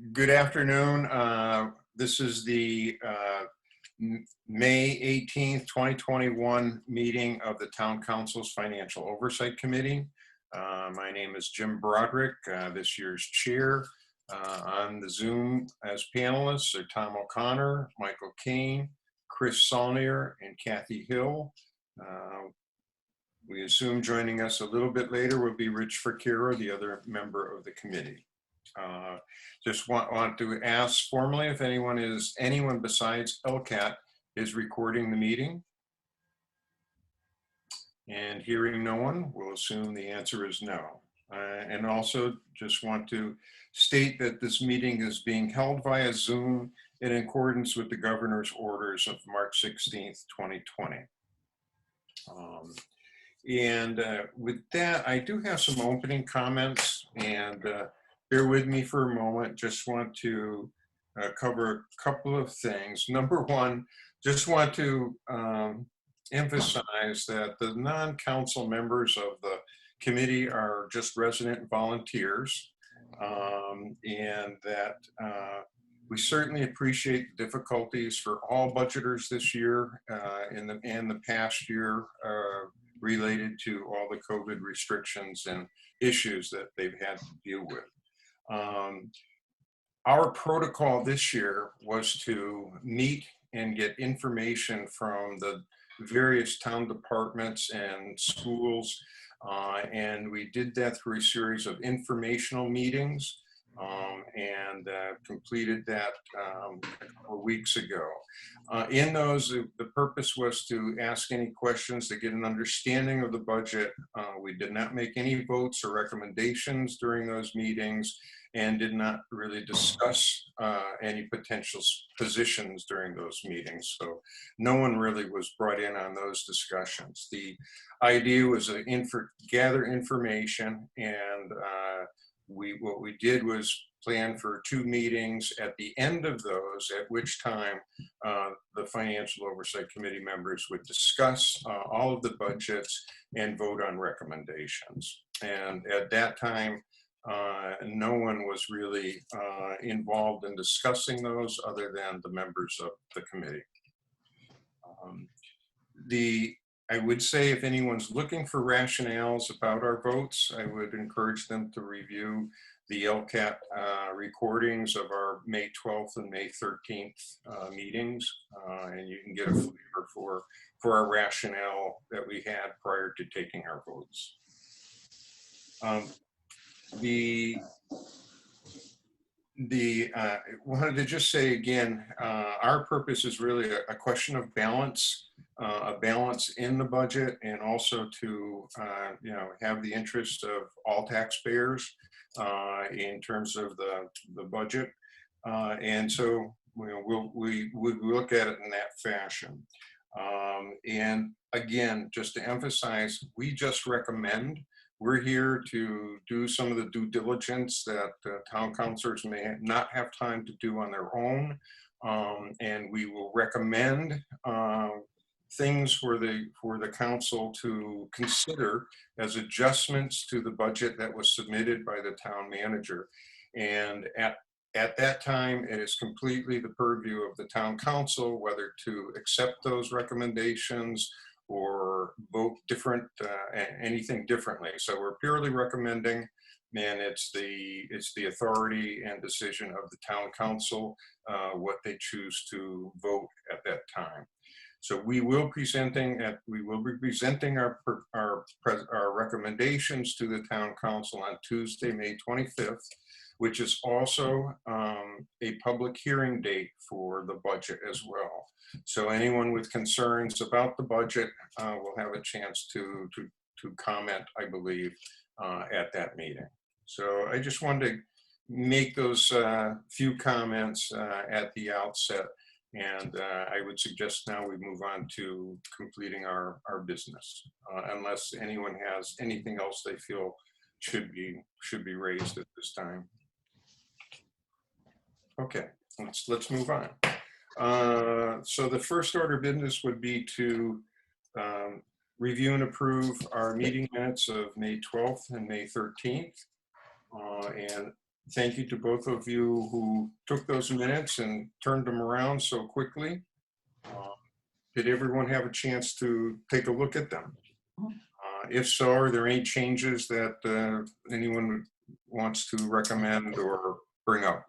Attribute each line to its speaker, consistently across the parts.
Speaker 1: Good afternoon. This is the May 18th, 2021 meeting of the Town Council's Financial Oversight Committee. My name is Jim Broderick, this year's chair. On the Zoom as panelists are Tom O'Connor, Michael Kane, Chris Saulnier, and Kathy Hill. We assume joining us a little bit later will be Rich Fakiro, the other member of the committee. Just want to ask formally if anyone besides LCAT is recording the meeting. And hearing no one, we'll assume the answer is no. And also just want to state that this meeting is being held via Zoom in accordance with the governor's orders of March 16th, 2020. With that, I do have some opening comments, and bear with me for a moment. Just want to cover a couple of things. Number one, just want to emphasize that the non-council members of the committee are just resident volunteers, and that we certainly appreciate the difficulties for all budgeters this year and the past year related to all the COVID restrictions and issues that they've had to deal with. Our protocol this year was to meet and get information from the various town departments and schools, and we did that through a series of informational meetings and completed that a couple of weeks ago. In those, the purpose was to ask any questions to get an understanding of the budget. We did not make any votes or recommendations during those meetings and did not really discuss any potential positions during those meetings. So no one really was brought in on those discussions. The idea was to gather information, and what we did was plan for 2 meetings at the end of those, at which time the Financial Oversight Committee members would discuss all of the budgets and vote on recommendations. And at that time, no one was really involved in discussing those other than the members of the committee. I would say if anyone's looking for rationales about our votes, I would encourage them to review the LCAT recordings of our May 12th and May 13th meetings, and you can get a flavor for our rationale that we had prior to taking our votes. Wanted to just say again, our purpose is really a question of balance, a balance in the budget, and also to have the interest of all taxpayers in terms of the budget, and so we look at it in that fashion. And again, just to emphasize, we just recommend. We're here to do some of the due diligence that town councilors may not have time to do on their own, and we will recommend things for the council to consider as adjustments to the budget that was submitted by the town manager. And at that time, it is completely the purview of the town council whether to accept those recommendations or vote anything differently. So we're purely recommending, and it's the authority and decision of the town council what they choose to vote at that time. So we will be presenting our recommendations to the town council on Tuesday, May 25th, which is also a public hearing date for the budget as well. So anyone with concerns about the budget will have a chance to comment, I believe, at that meeting. So I just wanted to make those few comments at the outset, and I would suggest now we move on to completing our business, unless anyone has anything else they feel should be raised at this time. Okay, let's move on. So the first order of business would be to review and approve our meeting minutes of May 12th and May 13th. And Thank you to both of you who took those minutes and turned them around so quickly. Did everyone have a chance to take a look at them? If so, are there any changes that anyone wants to recommend or bring up?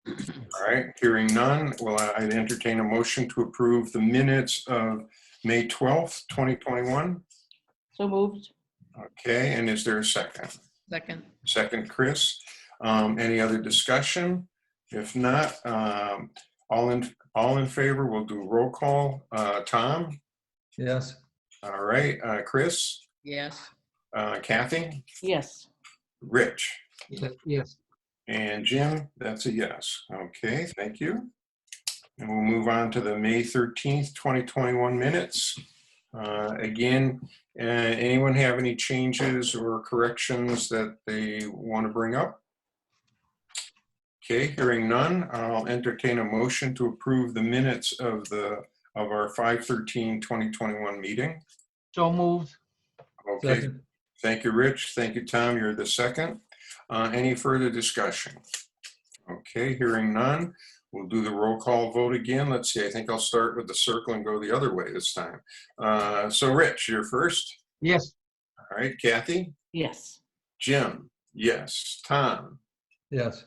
Speaker 1: All right, hearing none, well, I'd entertain a motion to approve the minutes of May 12th, 2021.
Speaker 2: So moved.
Speaker 1: Okay, and is there a second?
Speaker 2: Second.
Speaker 1: Second, Chris. Any other discussion? If not, all in favor, we'll do roll call. Tom?
Speaker 3: Yes.
Speaker 1: All right, Chris?
Speaker 2: Yes.
Speaker 1: Kathy?
Speaker 2: Yes.
Speaker 1: Rich?
Speaker 3: Yes.
Speaker 1: And Jim, that's a yes. Okay, thank you. And we'll move on to the May 13th, 2021 minutes. Again, anyone have any changes or corrections that they want to bring up? Okay, hearing none, I'll entertain a motion to approve the minutes of our 5/13/2021 meeting.
Speaker 3: So moved.
Speaker 1: Okay,
Speaker 3: Second.
Speaker 1: thank you, Rich. Thank you, Tom. You're the second. Any further discussion? Okay, hearing none, we'll do the roll call vote again. Let's see, I think I'll start with the circle and go the other way this time. So Rich, you're first.
Speaker 3: Yes.
Speaker 1: All right, Kathy?
Speaker 2: Yes.
Speaker 1: Jim? Yes. Tom?
Speaker 3: Yes.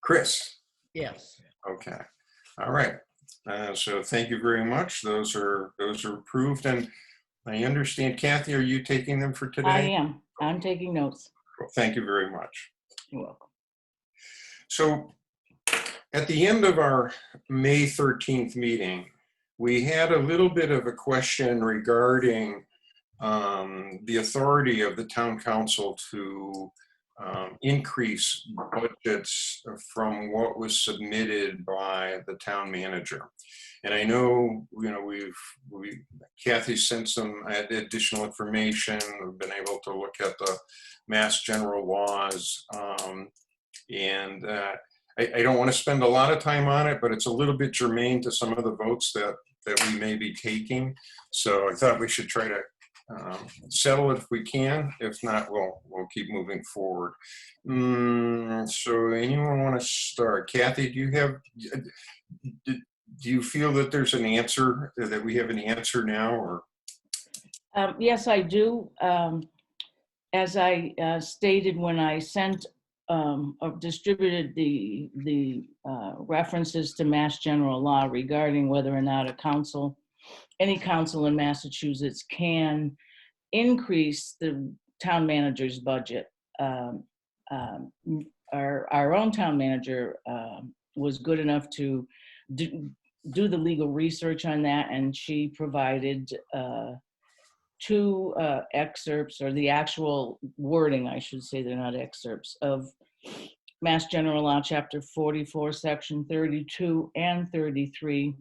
Speaker 1: Chris?
Speaker 2: Yes.
Speaker 1: Okay, all right. So thank you very much. Those are approved, and I understand, Kathy, are you taking them for today?
Speaker 2: I am. I'm taking notes.
Speaker 1: Well, thank you very much.
Speaker 2: You're welcome.
Speaker 1: So at the end of our May 13th meeting, we had a little bit of a question regarding the authority of the town council to increase budgets from what was submitted by the town manager. And I know, Kathy sent some additional information. We've been able to look at the Mass General laws. I don't want to spend a lot of time on it, but it's a little bit germane to some of the votes that we may be taking. So I thought we should try to settle it if we can. If not, we'll keep moving forward. So anyone want to start? Kathy, do you feel that there's an answer, that we have an answer now, or?
Speaker 2: Yes, I do. As I stated when I sent or distributed the references to Mass General Law regarding whether or not any council in Massachusetts can increase the town manager's budget. Our own town manager was good enough to do the legal research on that, and she provided two excerpts, or the actual wording, I should say, they're not excerpts, of Mass General Law, Chapter 44, Section 32 and 33,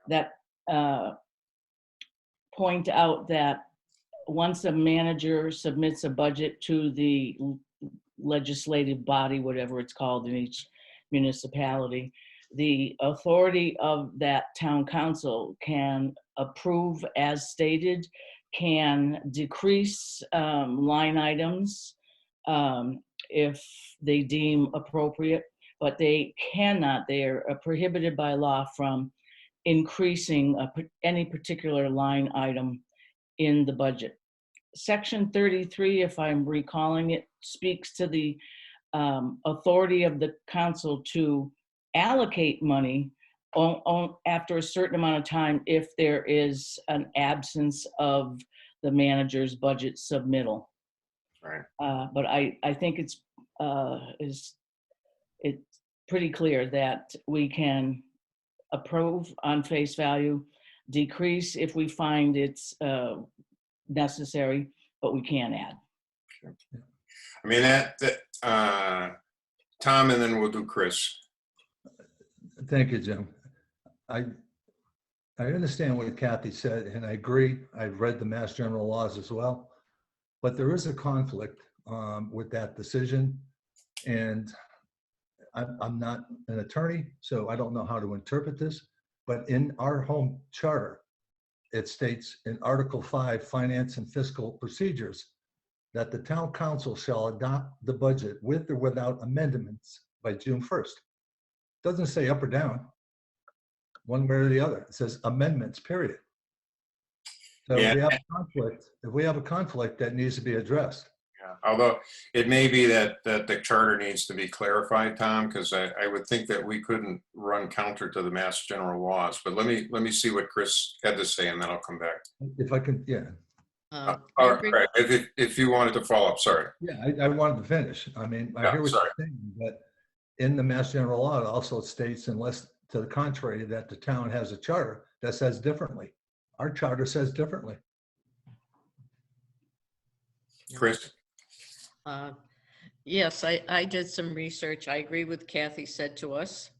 Speaker 2: that point out that once a manager submits a budget to the legislative body, whatever it's called in each municipality, the authority of that town council can approve as stated, can decrease line items if they deem appropriate, but they cannot, they are prohibited by law from increasing any particular line item in the budget. Section 33, if I'm recalling it, speaks to the authority of the council to allocate money after a certain amount of time if there is an absence of the manager's budget submittal.
Speaker 1: Right.
Speaker 2: But I think it's pretty clear that we can approve on face value, decrease if we find it's necessary, but we can add.
Speaker 1: I mean, Tom, and then we'll do Chris.
Speaker 3: Thank you, Jim. I understand what Kathy said, and I agree. I've read the Mass General laws as well, but there is a conflict with that decision, and I'm not an attorney, so I don't know how to interpret this, but in our home charter, it states in Article 5, Finance and Fiscal Procedures, that the town council shall adopt the budget with or without amendments by June 1st. Doesn't say up or down, one way or the other. It says amendments, period. So
Speaker 1: Yeah.
Speaker 3: if we have a conflict, that needs to be addressed.
Speaker 1: Yeah. Although it may be that the charter needs to be clarified, Tom, because I would think that we couldn't run counter to the mass general laws. But let me see what Chris had to say, and then I'll come back.
Speaker 3: If I can, yeah.
Speaker 1: All right. If you wanted to follow up, sorry.
Speaker 3: Yeah, I wanted to finish. I mean, I
Speaker 1: Yeah,
Speaker 3: hear what
Speaker 1: sorry.
Speaker 3: you're saying, but in the mass general law, it also states, unless to the contrary, that the town has a charter that says differently. Our charter says differently.
Speaker 1: Chris?
Speaker 4: Yes, I did some research. I agree with Kathy said to us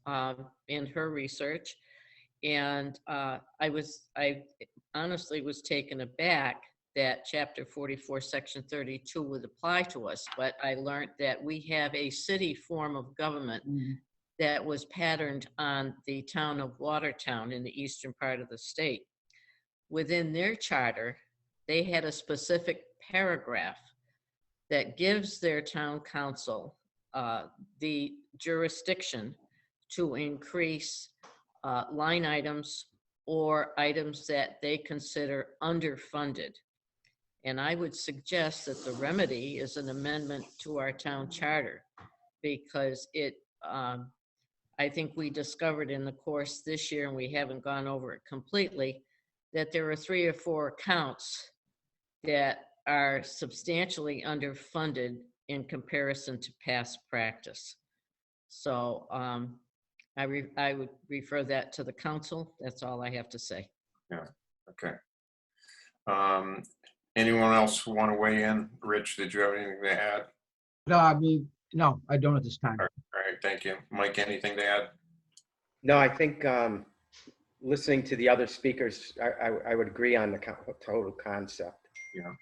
Speaker 4: in her research. And I honestly was taken aback that Chapter 44, Section 32 would apply to us. But I learned that we have a city form of government that was patterned on the town of Watertown in the eastern part of the state. Within their charter, they had a specific paragraph that gives their town council the jurisdiction to increase line items or items that they consider underfunded. And I would suggest that the remedy is an amendment to our town charter, because it, I think we discovered in the course this year, and we haven't gone over it completely, that there are 3 or 4 accounts that are substantially underfunded in comparison to past practice. So I would refer that to the council. That's all I have to say.
Speaker 1: Yeah, okay. Anyone else want to weigh in? Rich, did you have anything to add?
Speaker 5: No, I mean, no, I don't at this time.
Speaker 1: All right, thank you. Mike, anything to add?
Speaker 6: No, I think listening to the other speakers, I would agree on the total concept.
Speaker 1: Yeah.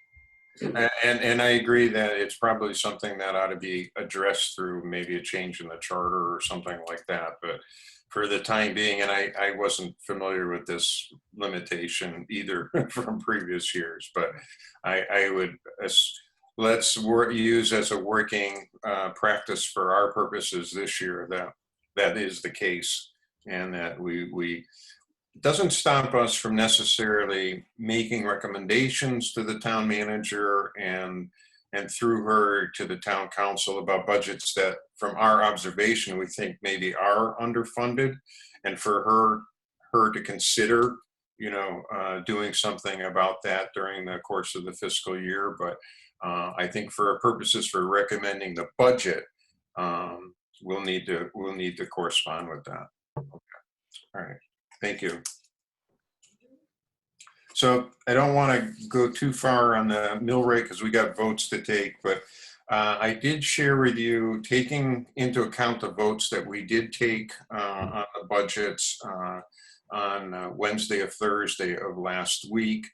Speaker 1: And I agree that it's probably something that ought to be addressed through maybe a change in the charter or something like that. But for the time being, and I wasn't familiar with this limitation either from previous years, but I would, let's use as a working practice for our purposes this year that is the case, and that we doesn't stop us from necessarily making recommendations to the town manager and through her to the town council about budgets that from our observation we think maybe are underfunded, and for her to consider, you know, doing something about that during the course of the fiscal year. But I think for purposes for recommending the budget, we'll need to correspond with that. Okay. All right. Thank you. So I don't want to go too far on the mill rate because we got votes to take, but I did share with you, taking into account the votes that we did take on the budgets on Wednesday or Thursday of last week.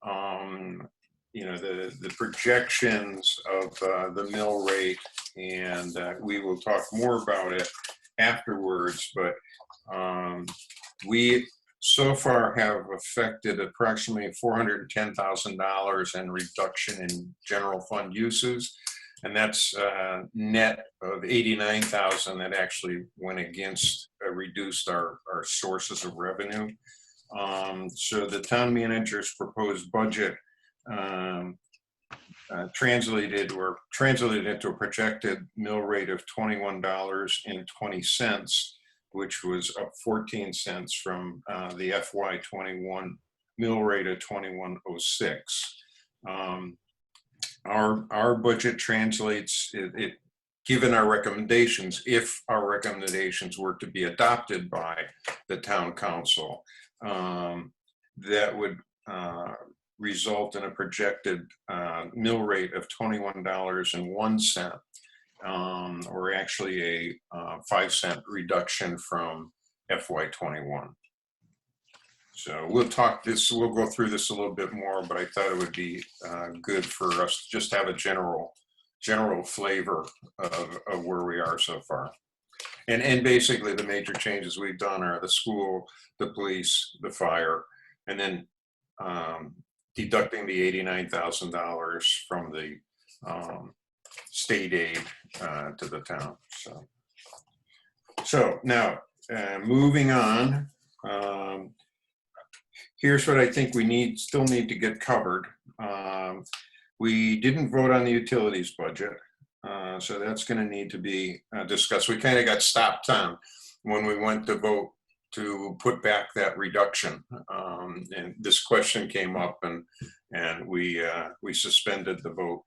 Speaker 1: You know, the projections of the mill rate, and we will talk more about it afterwards, but we so far have affected approximately $410,000 in reduction in general fund uses, and that's net of $89,000 that actually went against reduced our sources of revenue. So the town manager's proposed budget translated into a projected mill rate of $21.20, which was up 14 cents from the FY21 mill rate of 21.06. Our budget translates it given our recommendations, if our recommendations were to be adopted by the town council, that would result in a projected mill rate of $21.01. Or actually a 5-cent reduction from FY21. So we'll go through this a little bit more, but I thought it would be good for us to just have a general flavor of where we are so far. And basically the major changes we've done are the school, the police, the fire, and then deducting the $89,000 from the state aid to the town. So now, moving on, here's what I think we still need to get covered. We didn't vote on the utilities budget, so that's going to need to be discussed. We kind of got stopped on when we went to vote to put back that reduction, and this question came up, and we suspended the vote.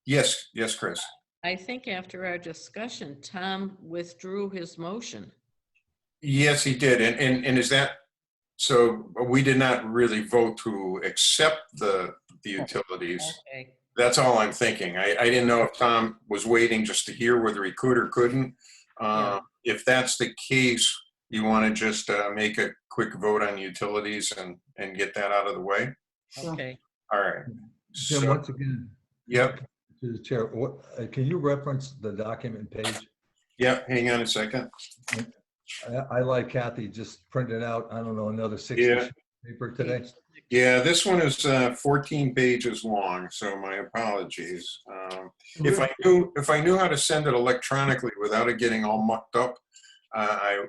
Speaker 1: Yes, Chris.
Speaker 4: I think after our discussion, Tom withdrew his motion.
Speaker 1: Yes, he did, and is that so? We did not really vote to accept the utilities.
Speaker 4: Okay.
Speaker 1: That's all I'm thinking. I didn't know if Tom was waiting just to hear whether he could or couldn't.
Speaker 4: Yeah.
Speaker 1: If that's the case, you want to just make a quick vote on utilities and get that out of the way?
Speaker 4: Okay.
Speaker 1: All right.
Speaker 3: Jim,
Speaker 1: So,
Speaker 3: once again,
Speaker 1: yep.
Speaker 3: to the chair, can you reference the document page?
Speaker 1: Yep. Hang on a second.
Speaker 3: I like Kathy just printed out, I don't know, another 60
Speaker 1: Yeah.
Speaker 3: sheets of paper today.
Speaker 1: Yeah, this one is 14 pages long, so my apologies. If I knew how to send it electronically without it getting all mucked up, I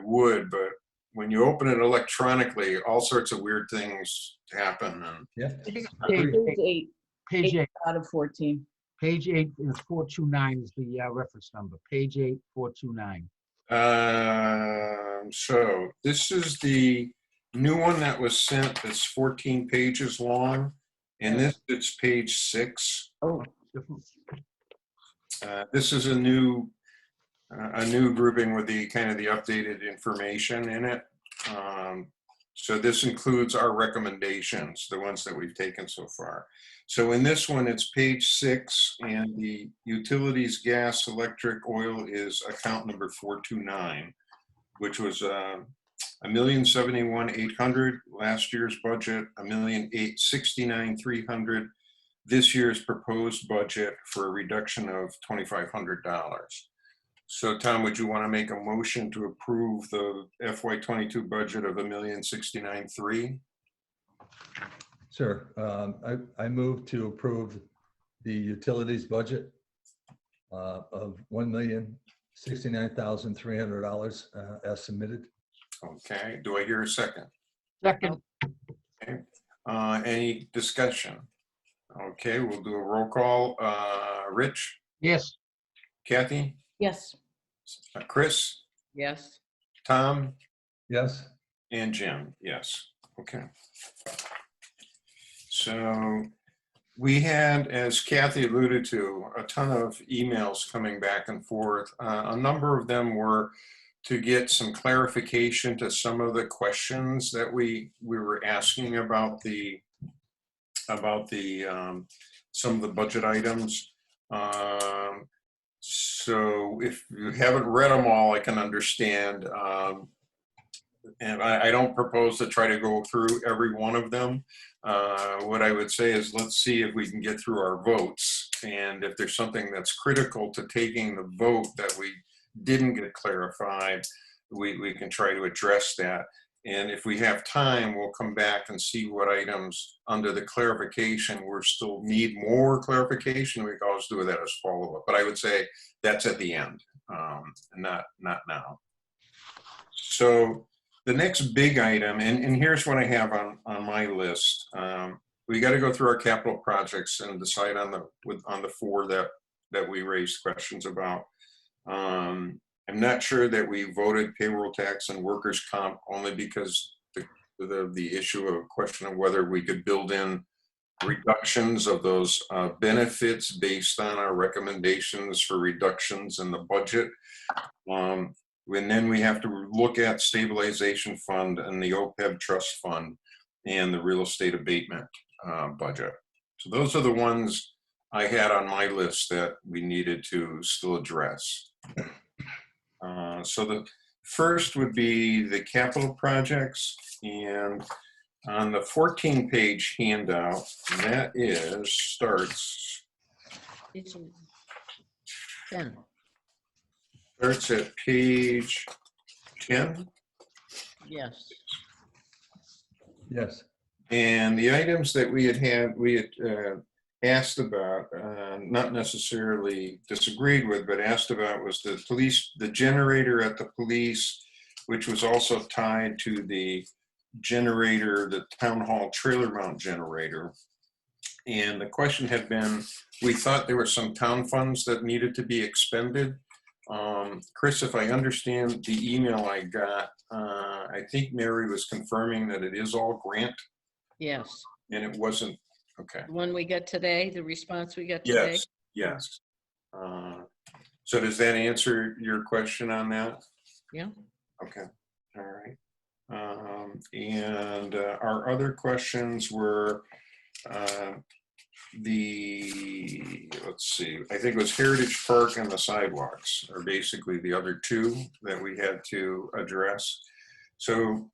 Speaker 1: would. But when you open it electronically, all sorts of weird things happen. And
Speaker 3: Yeah.
Speaker 5: Page
Speaker 2: Page 8,
Speaker 5: Page 8,
Speaker 2: out of 14.
Speaker 5: page 8 is 429 is the reference number. Page 8, 429.
Speaker 1: so this is the new one that was sent. That's 14 pages long, and it's page 6.
Speaker 5: Oh, different.
Speaker 1: This is a new grouping with the kind of the updated information in it. So this includes our recommendations, the ones that we've taken so far. So in this one, it's page 6, and the utilities, gas, electric, oil is account number 429, which was $1,071,800 last year's budget, $1,869,300 this year's proposed budget, for a reduction of $2,500. So Tom, would you want to make a motion to approve the FY22 budget of $1,069,300?
Speaker 3: Sure. I move to approve the utilities budget of $1,069,300 as submitted.
Speaker 1: Okay, do I hear a second?
Speaker 5: Second,
Speaker 1: Okay. Any discussion? Okay, we'll do a roll call. Rich,
Speaker 5: yes.
Speaker 1: Kathy,
Speaker 2: Yes.
Speaker 1: Chris,
Speaker 4: Yes.
Speaker 1: Tom,
Speaker 3: Yes.
Speaker 1: and Jim. Yes. Okay. So we had, as Kathy alluded to, a ton of emails coming back and forth. A number of them were to get some clarification to some of the questions that we were asking about some of the budget items. So if you haven't read them all, I can understand. And I don't propose to try to go through every one of them. What I would say is, let's see if we can get through our votes. And if there's something that's critical to taking the vote that we didn't get clarified, we can try to address that. And if we have time, we'll come back and see what items under the clarification we still need more clarification. We can always do that as follow-up. But I would say that's at the end, not now. So the next big item, and here's what I have on my list. We got to go through our capital projects and decide on the 4 that we raised questions about. I'm not sure that we voted payroll tax and workers' comp, only because the issue of question of whether we could build in reductions of those benefits based on our recommendations for reductions in the budget. And then we have to look at Stabilization Fund and the OPEB Trust Fund and the real estate abatement budget. So those are the ones I had on my list that we needed to still address. So the first would be the capital projects, and on the 14-page handout, that starts
Speaker 4: 10.
Speaker 1: Starts at page 10.
Speaker 4: Yes.
Speaker 3: Yes.
Speaker 1: And the items that we had asked about, not necessarily disagreed with, but asked about was the generator at the police, which was also tied to the generator, the town hall trailer mount generator. And the question had been, we thought there were some town funds that needed to be expended. Chris, if I understand the email I got, I think Mary was confirming that it is all grant
Speaker 4: Yes.
Speaker 1: and it wasn't, okay.
Speaker 4: The one we got today, the response we got today?
Speaker 1: Yes, yes. So does that answer your question on that?
Speaker 4: Yeah.
Speaker 1: Okay, all right. And our other questions were let's see, I think it was Heritage Park and the sidewalks are basically the other two that we had to address. So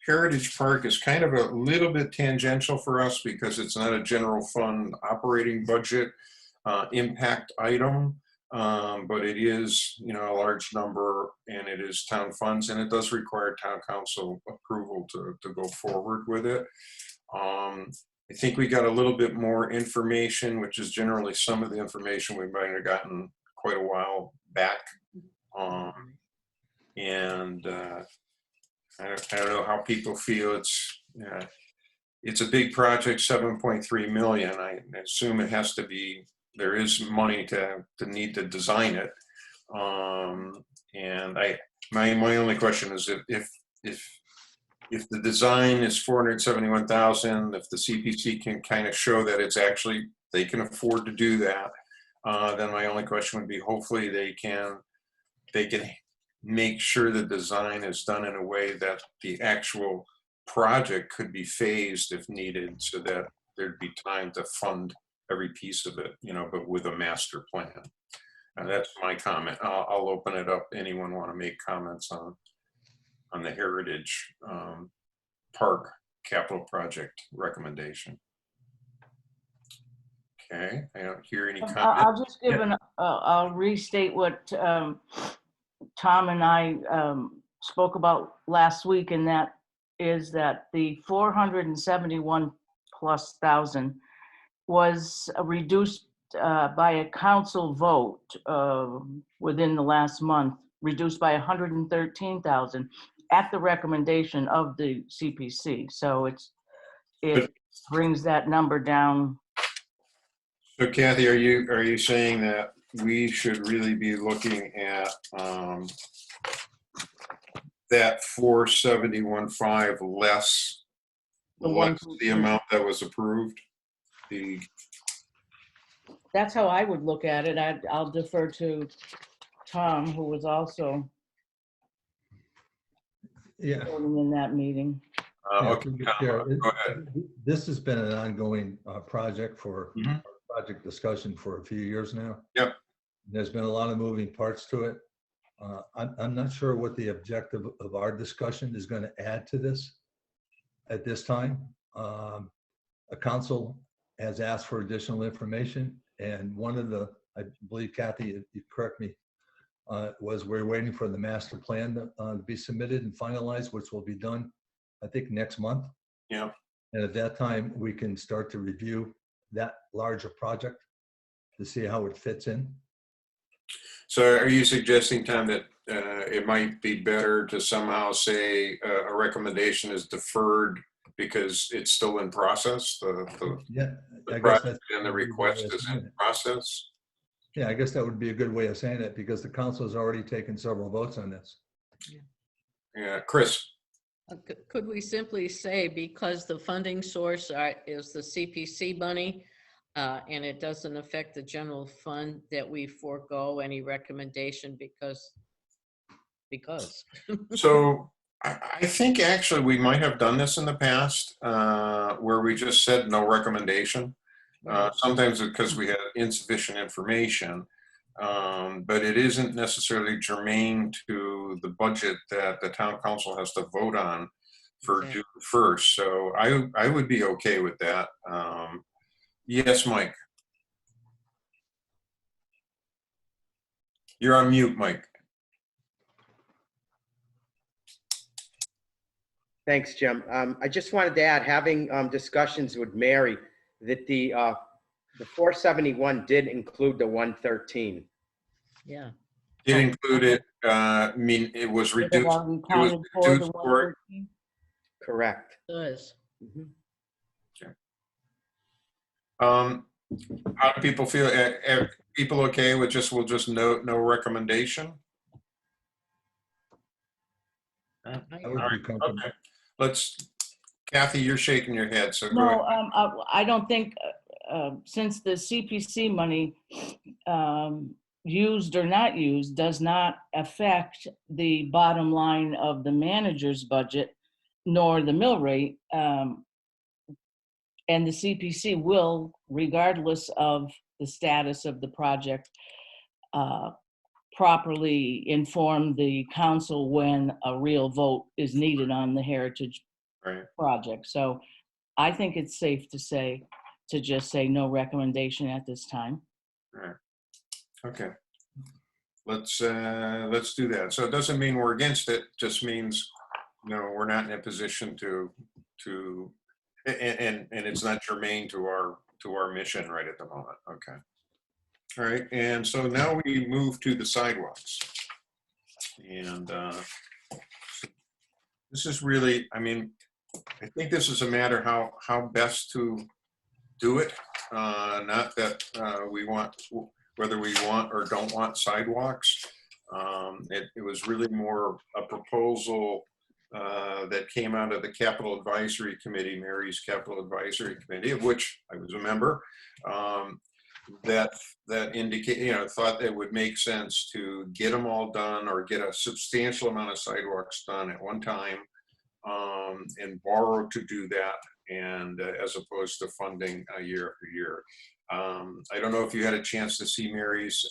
Speaker 1: Heritage Park is kind of a little bit tangential for us because it's not a general fund operating budget impact item, but it is, a large number and it is town funds and it does require town council approval to go forward with it. I think we got a little bit more information, which is generally some of the information we might have gotten quite a while back. And I don't know how people feel. It's a big project, 7.3 million. I assume it has to be, there is money to need to design it. And my only question is if the design is 471,000, if the CPC can kind of show that it's actually, they can afford to do that, then my only question would be, hopefully they can make sure the design is done in a way that the actual project could be phased if needed, so that there'd be time to fund every piece of it, but with a master plan. And that's my comment. I'll open it up. Anyone want to make comments on the Heritage Park capital project recommendation? Okay, I don't hear any comments.
Speaker 2: I'll just give I'll restate what Tom and I spoke about last week, and that is that the 471 plus thousand was reduced by a council vote within the last month, reduced by 113,000 at the recommendation of the CPC. So it brings that number down.
Speaker 1: So Kathy, are you saying that we should really be looking at that 471.5 less the amount that was approved?
Speaker 2: That's how I would look at it. I'll defer to Tom, who was also voting in that meeting.
Speaker 1: Okay,
Speaker 3: Go
Speaker 1: ahead.
Speaker 3: This has been an ongoing project project discussion for a few years now.
Speaker 1: Yep.
Speaker 3: There's been a lot of moving parts to it. I'm not sure what the objective of our discussion is going to add to this at this time. A council has asked for additional information, and one of the, I believe, Kathy, you correct me, was we're waiting for the master plan to be submitted and finalized, which will be done, I think, next month.
Speaker 1: Yeah.
Speaker 3: And at that time, we can start to review that larger project to see how it fits in.
Speaker 1: So are you suggesting, Tom, that it might be better to somehow say a recommendation is deferred because it's still in process?
Speaker 3: Yeah,
Speaker 1: the project and the request is in process?
Speaker 3: Yeah, I guess that would be a good way of saying it, because the council has already taken several votes on this.
Speaker 1: Yeah, Chris.
Speaker 4: Could we simply say, because the funding source is the CPC money, and it doesn't affect the general fund, that we forego any recommendation because?
Speaker 1: So I think actually we might have done this in the past where we just said no recommendation. Sometimes because we had insufficient information, but it isn't necessarily germane to the budget that the town council has to vote on for June 1st. So I would be okay with that. Yes, Mike. You're on mute, Mike.
Speaker 6: Thanks, Jim. I just wanted to add, having discussions with Mary, that The 471 did include the 113.
Speaker 4: Yeah.
Speaker 1: It
Speaker 2: Oh,
Speaker 1: included, I mean, it was
Speaker 2: Would have
Speaker 1: reduced.
Speaker 2: already
Speaker 1: It was
Speaker 2: counted for the
Speaker 1: reduced for it.
Speaker 2: 113?
Speaker 6: Correct.
Speaker 4: Does.
Speaker 6: Mhm.
Speaker 1: How do people feel? People okay with we'll just no recommendation?
Speaker 3: I
Speaker 1: All
Speaker 3: would
Speaker 1: right,
Speaker 3: be comfortable.
Speaker 1: okay. Kathy, you're shaking your head, so go ahead.
Speaker 2: No, I don't think, since the CPC money, used or not used, does not affect the bottom line of the manager's budget, nor the mill rate. And the CPC will, regardless of the status of the project, properly inform the council when a real vote is needed on the heritage
Speaker 1: Right.
Speaker 2: project. So I think it's safe to just say no recommendation at this time.
Speaker 1: All right. Okay. Let's do that. So it doesn't mean we're against it, just means, we're not in a position to, and it's not germane to our mission right at the moment. Okay. All right. And so now we move to the sidewalks. And this is really, I mean, I think this is a matter how best to do it. Not that whether we want or don't want sidewalks. It was really more a proposal that came out of the Capital Advisory Committee, Mary's Capital Advisory Committee, of which I was a member, that indicate, thought it would make sense to get them all done or get a substantial amount of sidewalks done at one time, and borrow to do that, and as opposed to funding year after year. I don't know if you had a chance to see Mary's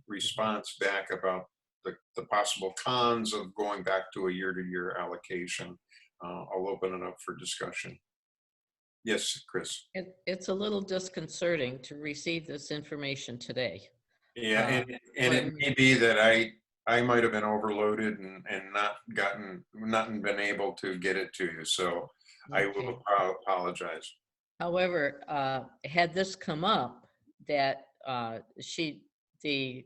Speaker 1: response back about the possible cons of going back to a year-to-year allocation. I'll open it up for discussion. Yes, Chris.
Speaker 4: It's a little disconcerting to receive this information today.
Speaker 1: Yeah, and it may be that I might have been overloaded and not been able to get it to you. So I will apologize.
Speaker 4: However, had this come up, that the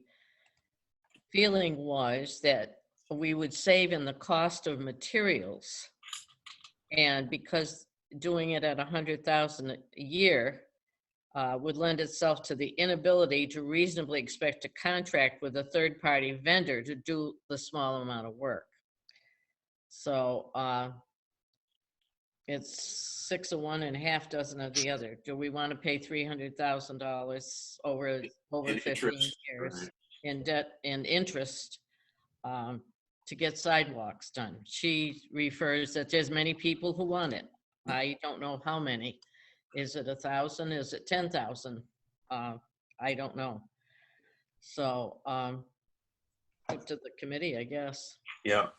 Speaker 4: feeling was that we would save in the cost of materials, and because doing it at 100,000 a year would lend itself to the inability to reasonably expect a contract with a third-party vendor to do the small amount of work. So it's 6 of one and half dozen of the other. Do we want to pay $300,000 over 15 years
Speaker 1: Right.
Speaker 4: in debt and interest to get sidewalks done? She refers that there's many people who want it. I don't know how many. Is it 1,000? Is it 10,000? I don't know. So up to the committee, I guess.
Speaker 1: Yeah.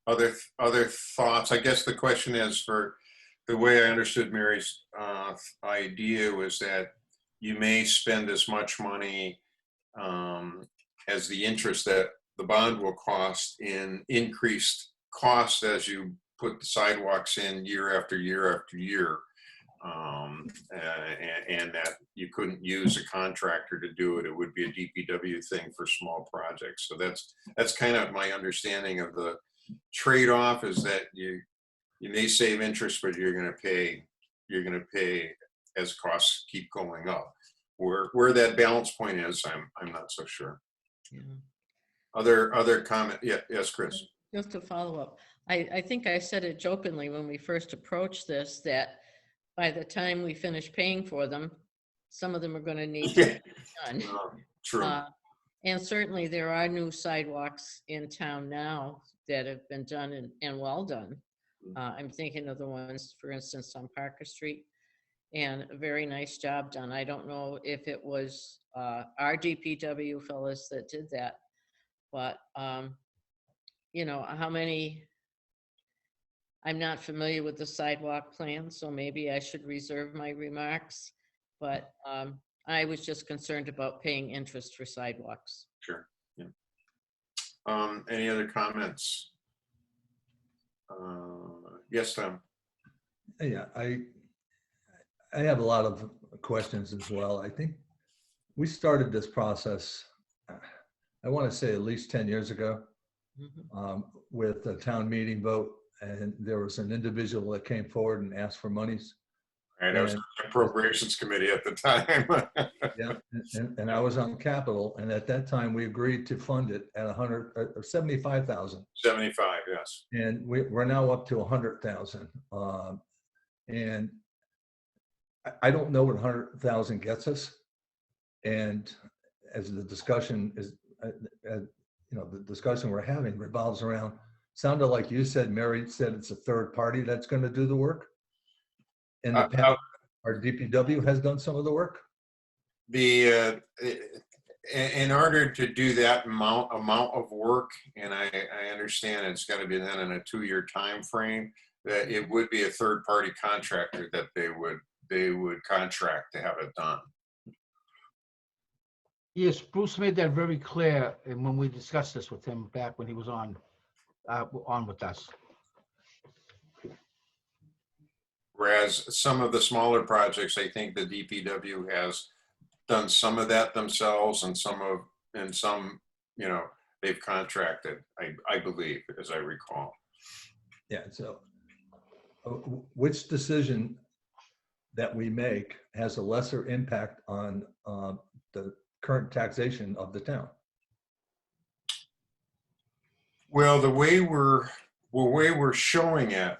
Speaker 1: Other thoughts? I guess the question is, for the way I understood Mary's idea was that you may spend as much money as the interest that the bond will cost in increased costs as you put the sidewalks in year after year after year. And that you couldn't use a contractor to do it. It would be a DPW thing for small projects. So that's kind of my understanding of the trade-off, is that you may save interest, but you're going to pay as costs keep going up. Where that balance point is, I'm not so sure.
Speaker 4: Yeah.
Speaker 1: Other comment? Yeah, yes, Chris.
Speaker 4: Just to follow up, I think I said it jokingly when we first approached this, that by the time we finish paying for them, some of them are going to need to be done.
Speaker 1: True.
Speaker 4: And certainly there are new sidewalks in town now that have been done and well done. I'm thinking of the ones, for instance, on Parker Street, and a very nice job done. I don't know if it was our DPW fellas that did that, but how many, I'm not familiar with the sidewalk plan, so maybe I should reserve my remarks, but I was just concerned about paying interest for sidewalks.
Speaker 1: Sure. Yeah. Any other comments? Yes, Tom.
Speaker 3: Yeah, I have a lot of questions as well. I think we started this process, I want to say at least 10 years ago,
Speaker 4: Mhm.
Speaker 3: with a town meeting vote, and there was an individual that came forward and asked for monies.
Speaker 1: Right, I was on
Speaker 3: And
Speaker 1: the Appropriations Committee at the time.
Speaker 3: yeah, and I was on Capital, and at that time we agreed to fund it at 75,000,
Speaker 1: 75, yes.
Speaker 3: and we're now up to 100,000. And I don't know what 100,000 gets us. And as the discussion is, the discussion we're having revolves around, sounded like you said, Mary said it's a third party that's going to do the work. In the past, our DPW has done some of the work.
Speaker 1: In order to do that amount of work, and I understand it's got to be done in a 2-year time frame, that it would be a third-party contractor that they would contract to have it done.
Speaker 5: Yes, Bruce made that very clear, and when we discussed this with him back when he was on with us.
Speaker 1: Whereas some of the smaller projects, I think the DPW has done some of that themselves, and some, they've contracted, I believe, as I recall.
Speaker 3: Yeah, so which decision that we make has a lesser impact on the current taxation of the town?
Speaker 1: Well, the way we're showing it,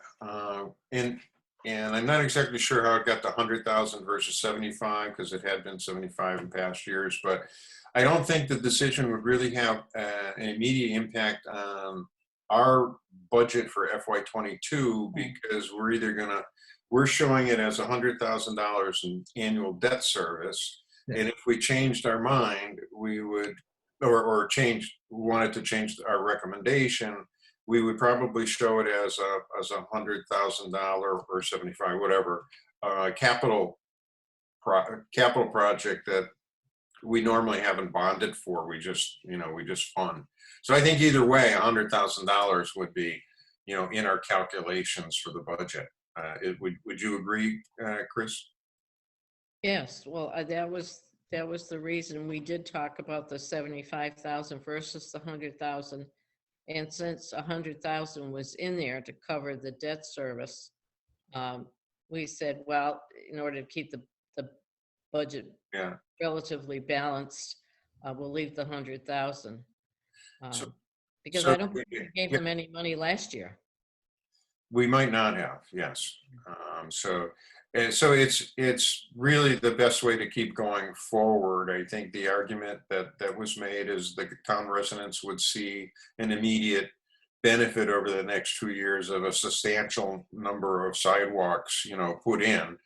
Speaker 1: and I'm not exactly sure how it got to 100,000 versus 75, because it had been 75 in past years, but I don't think the decision would really have an immediate impact on our budget for FY22, because we're showing it as $100,000 in annual debt service.
Speaker 3: Yeah.
Speaker 1: And if we changed our mind, we would, wanted to change our recommendation, we would probably show it as a $100,000 or 75, whatever, capital project that we normally haven't bonded for. We just fund. So I think either way, $100,000 would be, in our calculations for the budget. Would you agree, Chris?
Speaker 4: Yes, well, that was the reason we did talk about the 75,000 versus the 100,000. And since 100,000 was in there to cover the debt service, we said, well, in order to keep the budget relatively balanced, we'll leave the 100,000. Because I don't think we gave them any money last year.
Speaker 1: We might not have, yes. So it's really the best way to keep going forward. I think the argument that was made is the town residents would see an immediate benefit over the next 2 years of a substantial number of sidewalks, put in.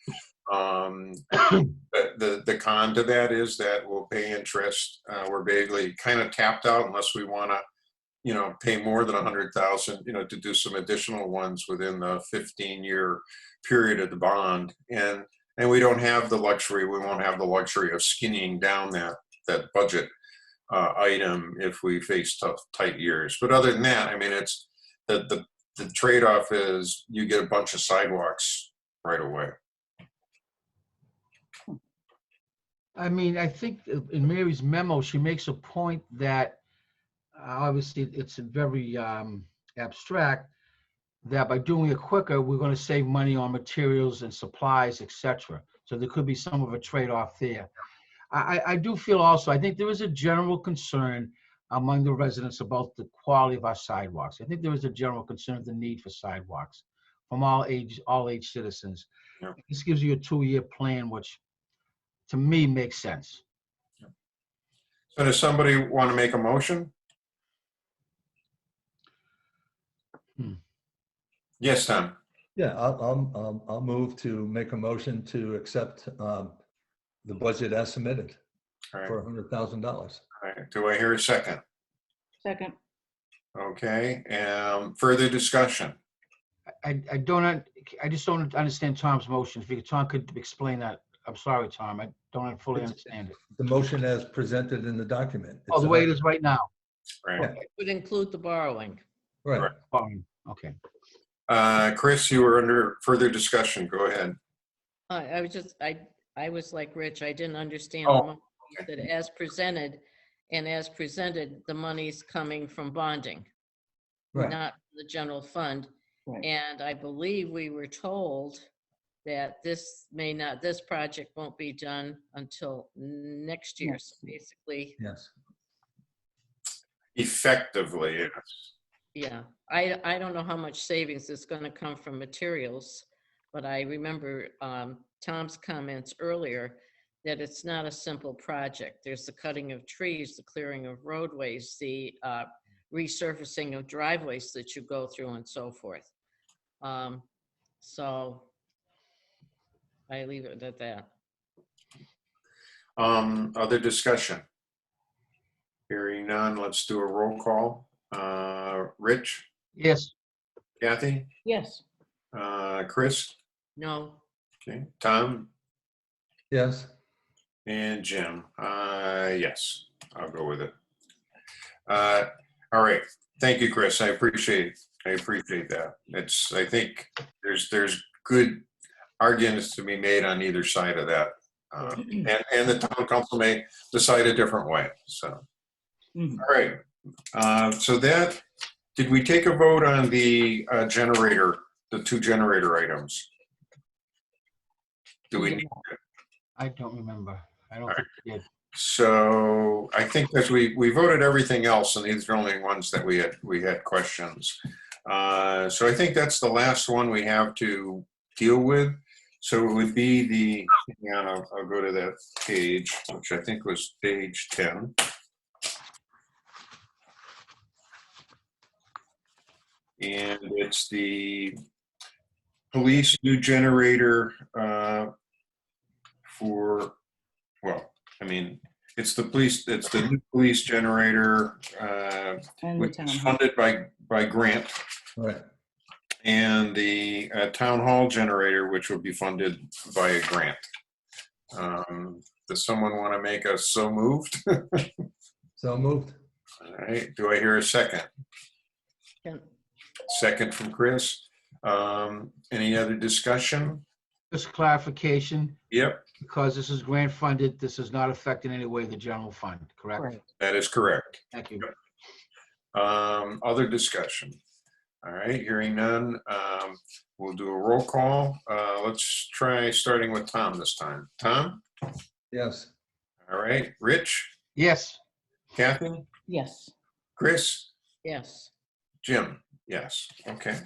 Speaker 1: The con to that is that we'll pay interest. We're basically kind of tapped out unless we want to, pay more than 100,000, to do some additional ones within the 15-year period of the bond. And we don't have the luxury, we won't have the luxury of skinnying down that budget item if we face tight years. But other than that, I mean, it's the trade-off is you get a bunch of sidewalks right away.
Speaker 5: I mean, I think in Mary's memo, she makes a point that obviously it's very abstract, that by doing it quicker, we're going to save money on materials and supplies, etc. So there could be some of a trade-off there. I do feel also, I think there is a general concern among the residents about the quality of our sidewalks. I think there is a general concern of the need for sidewalks from all age citizens.
Speaker 1: Yeah.
Speaker 5: This gives you a 2-year plan, which to me makes sense.
Speaker 1: So does somebody want to make a motion? Yes, Tom.
Speaker 3: Yeah, I'll move to make a motion to accept the budget as submitted for $100,000.
Speaker 1: All right. Do I hear a second?
Speaker 2: Second.
Speaker 1: Okay. Further discussion?
Speaker 5: I just don't understand Tom's motion. If Tom could explain that. I'm sorry, Tom. I don't fully understand it.
Speaker 3: The motion as presented in the document.
Speaker 5: Oh, the way it is right now.
Speaker 1: Right.
Speaker 4: It would include the borrowing.
Speaker 3: Right.
Speaker 5: Fine. Okay.
Speaker 1: Chris, you were under further discussion. Go ahead.
Speaker 4: I I was like Rich, I didn't understand
Speaker 1: Oh,
Speaker 4: the money. You said as presented, and as presented, the money's coming from bonding,
Speaker 3: Right.
Speaker 4: not the general fund.
Speaker 2: Right.
Speaker 4: And I believe we were told that this project won't be done until next year. So
Speaker 2: Next year.
Speaker 4: basically,
Speaker 3: Yes.
Speaker 1: effectively, yes.
Speaker 4: yeah, I don't know how much savings is going to come from materials, but I remember Tom's comments earlier that it's not a simple project. There's the cutting of trees, the clearing of roadways, the resurfacing of driveways that you go through and so forth. So I leave it at that.
Speaker 1: Other discussion? Hearing none, let's do a roll call. Rich,
Speaker 5: Yes,
Speaker 1: Kathy,
Speaker 2: Yes.
Speaker 1: Chris,
Speaker 4: No,
Speaker 1: okay, Tom,
Speaker 3: Yes.
Speaker 1: and Jim. Yes, I'll go with it. All right, thank you, Chris. I appreciate that. I think there's good arguments to be made on either side of that. And the town council may decide a different way, so.
Speaker 2: Mhm.
Speaker 1: All right, so did we take a vote on the generator, the 2 generator items? Do we need to?
Speaker 5: I don't remember. I don't think we did.
Speaker 1: So I think as we voted everything else, and these are only ones that we had questions. So I think that's the last one we have to deal with. So it would be hang on, I'll go to that page, which I think was page 10. And it's the police new generator it's the new police generator,
Speaker 2: And the
Speaker 1: which
Speaker 2: town
Speaker 1: is
Speaker 2: hall.
Speaker 1: funded by grant,
Speaker 3: Right.
Speaker 1: and the town hall generator, which will be funded by a grant. Does someone want to make a so moved?
Speaker 3: So moved.
Speaker 1: All right, do I hear a second?
Speaker 4: can-
Speaker 1: Second from Chris. Any other discussion?
Speaker 5: Just clarification,
Speaker 1: Yep,
Speaker 5: because this is grant funded, this does not affect in any way the general fund, correct?
Speaker 2: Correct.
Speaker 1: that is correct.
Speaker 5: Thank you.
Speaker 1: Other discussion? All right, hearing none, we'll do a roll call. Let's try starting with Tom this time. Tom?
Speaker 3: Yes.
Speaker 1: All right, Rich?
Speaker 5: Yes,
Speaker 1: Kathy?
Speaker 2: Yes.
Speaker 1: Chris?
Speaker 4: yes.
Speaker 1: Jim? Yes, okay.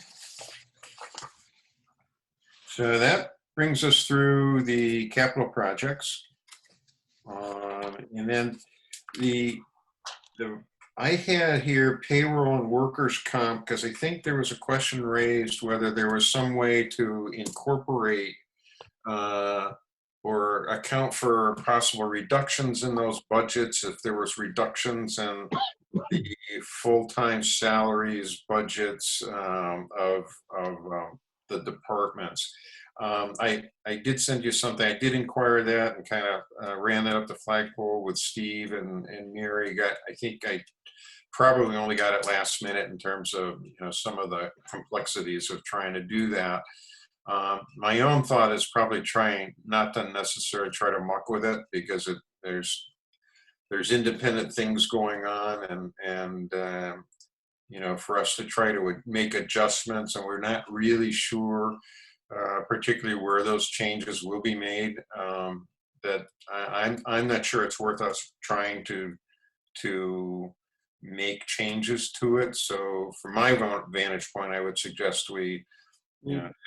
Speaker 1: So that brings us through the capital projects. And then I had here payroll and workers' comp, because I think there was a question raised whether there was some way to incorporate or account for possible reductions in those budgets, if there was reductions in the full-time salaries budgets of the departments. I did send you something. I did inquire that and kind of ran that up the flagpole with Steve and Mary. I think I probably only got it last minute in terms of some of the complexities of trying to do that. My own thought is probably trying not to necessarily try to muck with it, because there's independent things going on, and for us to try to make adjustments, and we're not really sure, particularly where those changes will be made. That I'm not sure it's worth us trying to make changes to it. So from my vantage point, I would suggest we,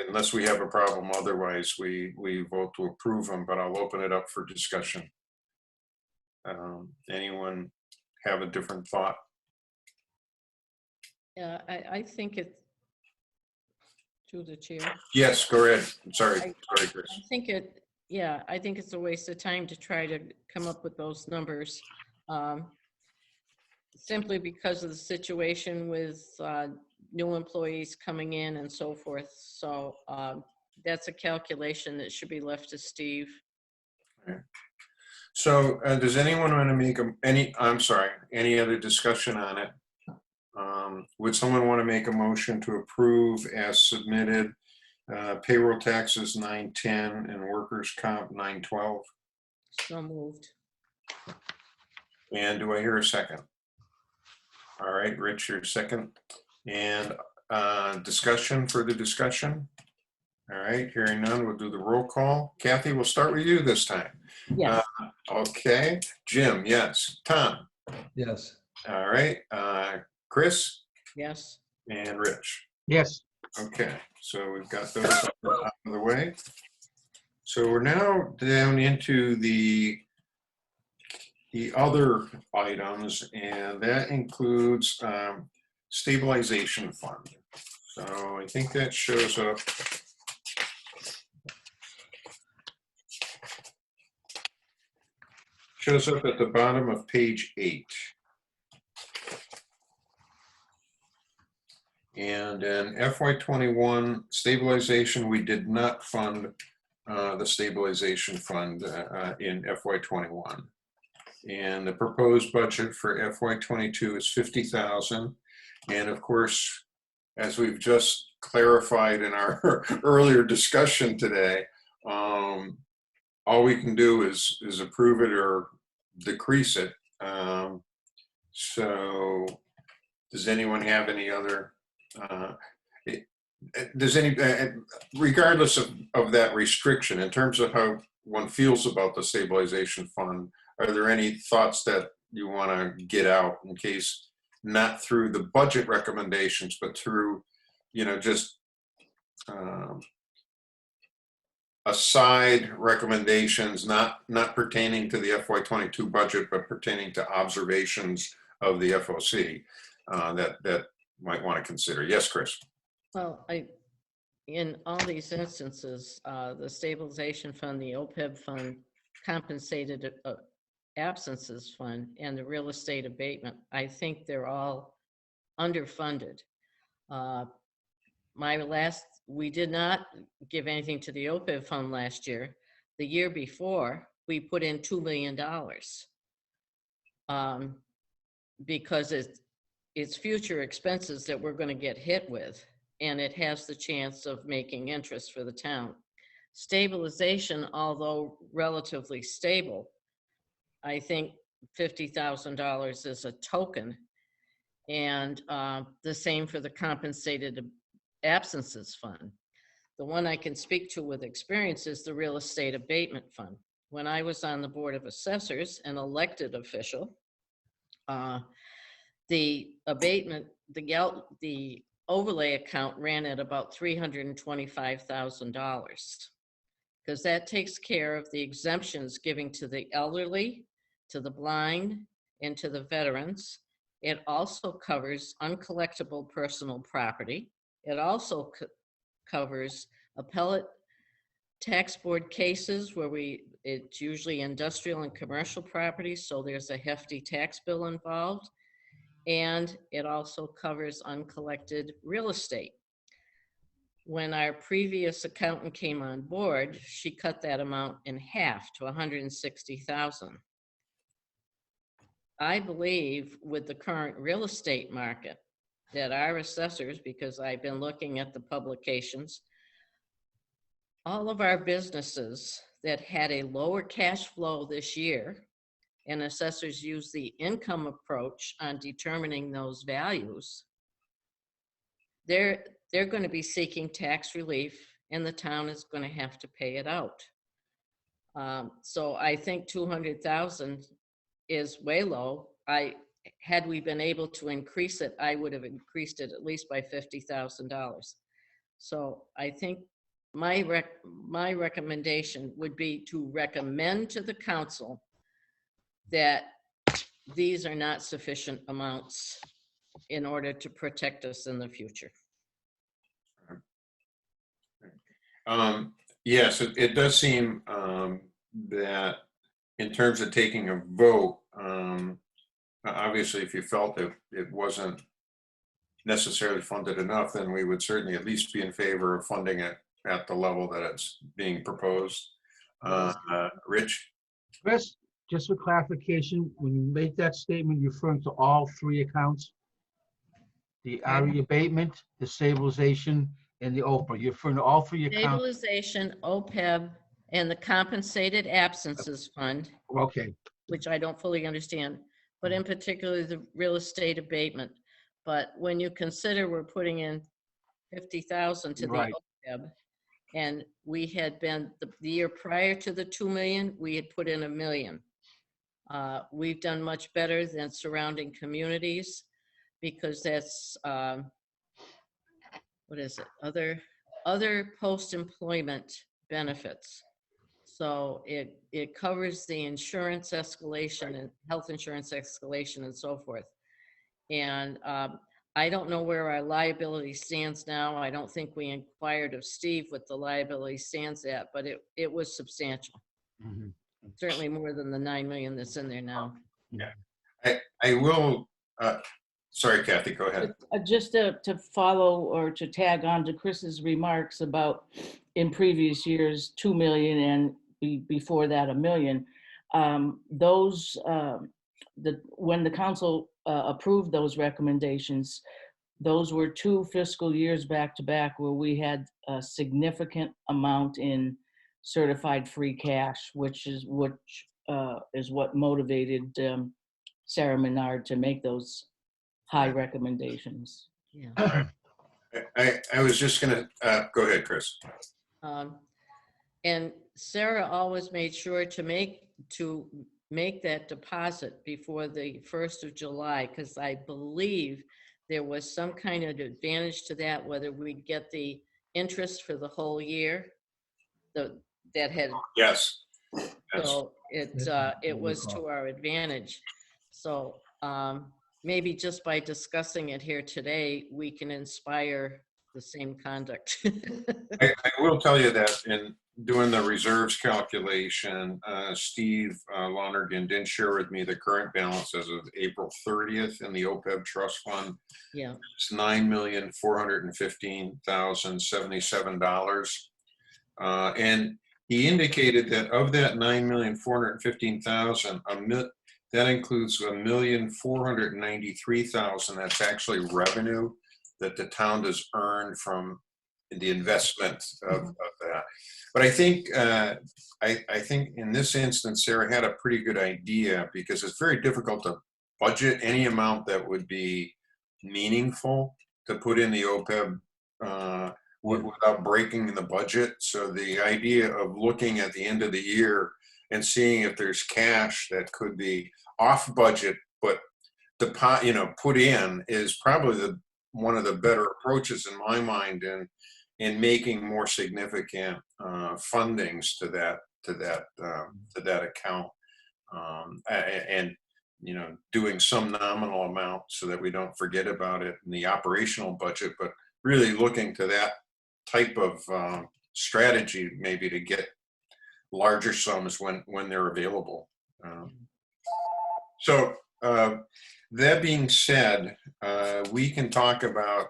Speaker 1: unless we have a problem otherwise, we vote to approve them, but I'll open it up for discussion. Anyone have a different thought?
Speaker 4: Yeah, I think it, through the chair.
Speaker 1: Yes, go ahead. I'm sorry, Chris.
Speaker 4: I think I think it's a waste of time to try to come up with those numbers. Simply because of the situation with new employees coming in and so forth. So that's a calculation that should be left to Steve.
Speaker 1: Okay. So does anyone want to make any other discussion on it? Would someone want to make a motion to approve as submitted Payroll taxes 910 and workers' comp 912.
Speaker 4: So moved.
Speaker 1: And do I hear a second? All right, Rich, your second. And discussion, further discussion? All right, hearing none, we'll do the roll call. Kathy, we'll start with you this time.
Speaker 2: Yes.
Speaker 1: Okay, Jim, yes. Tom?
Speaker 3: Yes.
Speaker 1: All right, Chris
Speaker 4: Yes.
Speaker 1: and Rich.
Speaker 5: Yes.
Speaker 1: Okay, so we've got those out of the way. So we're now down into the other items, and that includes stabilization fund. So I think that shows up. Shows up at the bottom of page 8. And in FY21 stabilization, we did not fund the stabilization fund in FY21. And the proposed budget for FY22 is $50,000. And of course, as we've just clarified in our earlier discussion today, all we can do is approve it or decrease it. So does anyone have any other, regardless of that restriction, in terms of how one feels about the stabilization fund, are there any thoughts that you want to get out in case not through the budget recommendations, but through, just aside recommendations, not pertaining to the FY22 budget, but pertaining to observations of the FOC that might want to consider? Yes, Chris.
Speaker 4: Well, in all these instances, the stabilization fund, the OPEB fund, compensated absences fund, and the real estate abatement, I think they're all underfunded. We did not give anything to the OPEB fund last year. The year before, we put in $2 million because it's future expenses that we're going to get hit with, and it has the chance of making interest for the town. Stabilization, although relatively stable, I think $50,000 is a token, and the same for the compensated absences fund. The one I can speak to with experience is the real estate abatement fund. When I was on the Board of Assessors, an elected official, the abatement, the overlay account ran at about $325,000 because that takes care of the exemptions giving to the elderly, to the blind, and to the veterans. It also covers uncollectible personal property. It also covers appellate tax board cases where it's usually industrial and commercial property, so there's a hefty tax bill involved. And it also covers uncollected real estate. When our previous accountant came on board, she cut that amount in half to $160,000. I believe with the current real estate market that our assessors, because I've been looking at the publications, all of our businesses that had a lower cash flow this year, and assessors use the income approach on determining those values, they're going to be seeking tax relief, and the town is going to have to pay it out. So I think 200,000 is way low. Had we been able to increase it, I would have increased it at least by $50,000. So I think my recommendation would be to recommend to the council that these are not sufficient amounts in order to protect us in the future.
Speaker 1: Yes, it does seem that in terms of taking a vote, obviously, if you felt that it wasn't necessarily funded enough, then we would certainly at least be in favor of funding it at the level that it's being proposed. Rich?
Speaker 5: Chris, just for clarification, when you make that statement, you're referring to all three accounts? The RE abatement, the stabilization, and the OPEB. You're referring to all three accounts?
Speaker 4: Stabilization, OPEB, and the Compensated Absences Fund,
Speaker 5: Okay,
Speaker 4: which I don't fully understand, but in particular, the real estate abatement. But when you consider we're putting in 50,000 to the
Speaker 5: Right.
Speaker 4: OPEB, and we had been, the year prior to the 2 million, we had put in $1 million. We've done much better than surrounding communities because that's, what is it? Other post-employment benefits. So it covers the insurance escalation and health insurance escalation and so forth. And I don't know where our liability stands now. I don't think we inquired of Steve what the liability stands at, but it was substantial.
Speaker 5: Mhm.
Speaker 4: Certainly more than the 9 million that's in there now.
Speaker 1: I will, sorry, Kathy, go ahead.
Speaker 2: Just to follow or to tag on to Chris's remarks about in previous years, 2 million and before that, 1 million. When the council approved those recommendations, those were 2 fiscal years back to back where we had a significant amount in certified free cash, which is what motivated Sarah Menard to make those high recommendations.
Speaker 4: Yeah.
Speaker 1: I was just gonna, go ahead, Chris.
Speaker 4: And Sarah always made sure to make that deposit before the 1st of July, because I believe there was some kind of advantage to that, whether we'd get the interest for the whole year. That had,
Speaker 1: Yes.
Speaker 4: so it was to our advantage. So maybe just by discussing it here today, we can inspire the same conduct.
Speaker 1: I will tell you that in doing the reserves calculation, Steve Lonergan didn't share with me the current balance as of April 30th in the OPEB trust fund.
Speaker 4: Yeah.
Speaker 1: It's $9,415,077. And he indicated that of that $9,415,000, that includes $1,493,000 that's actually revenue that the town has earned from the investment of that. But I think I think in this instance, Sarah had a pretty good idea, because it's very difficult to budget any amount that would be meaningful to put in the OPEB without breaking the budget. So the idea of looking at the end of the year and seeing if there's cash that could be off budget, but put in, is probably one of the better approaches in my mind in making more significant fundings to that account, and doing some nominal amount so that we don't forget about it in the operational budget, but really looking to that type of strategy maybe to get larger sums when they're available. So that being said, we can talk about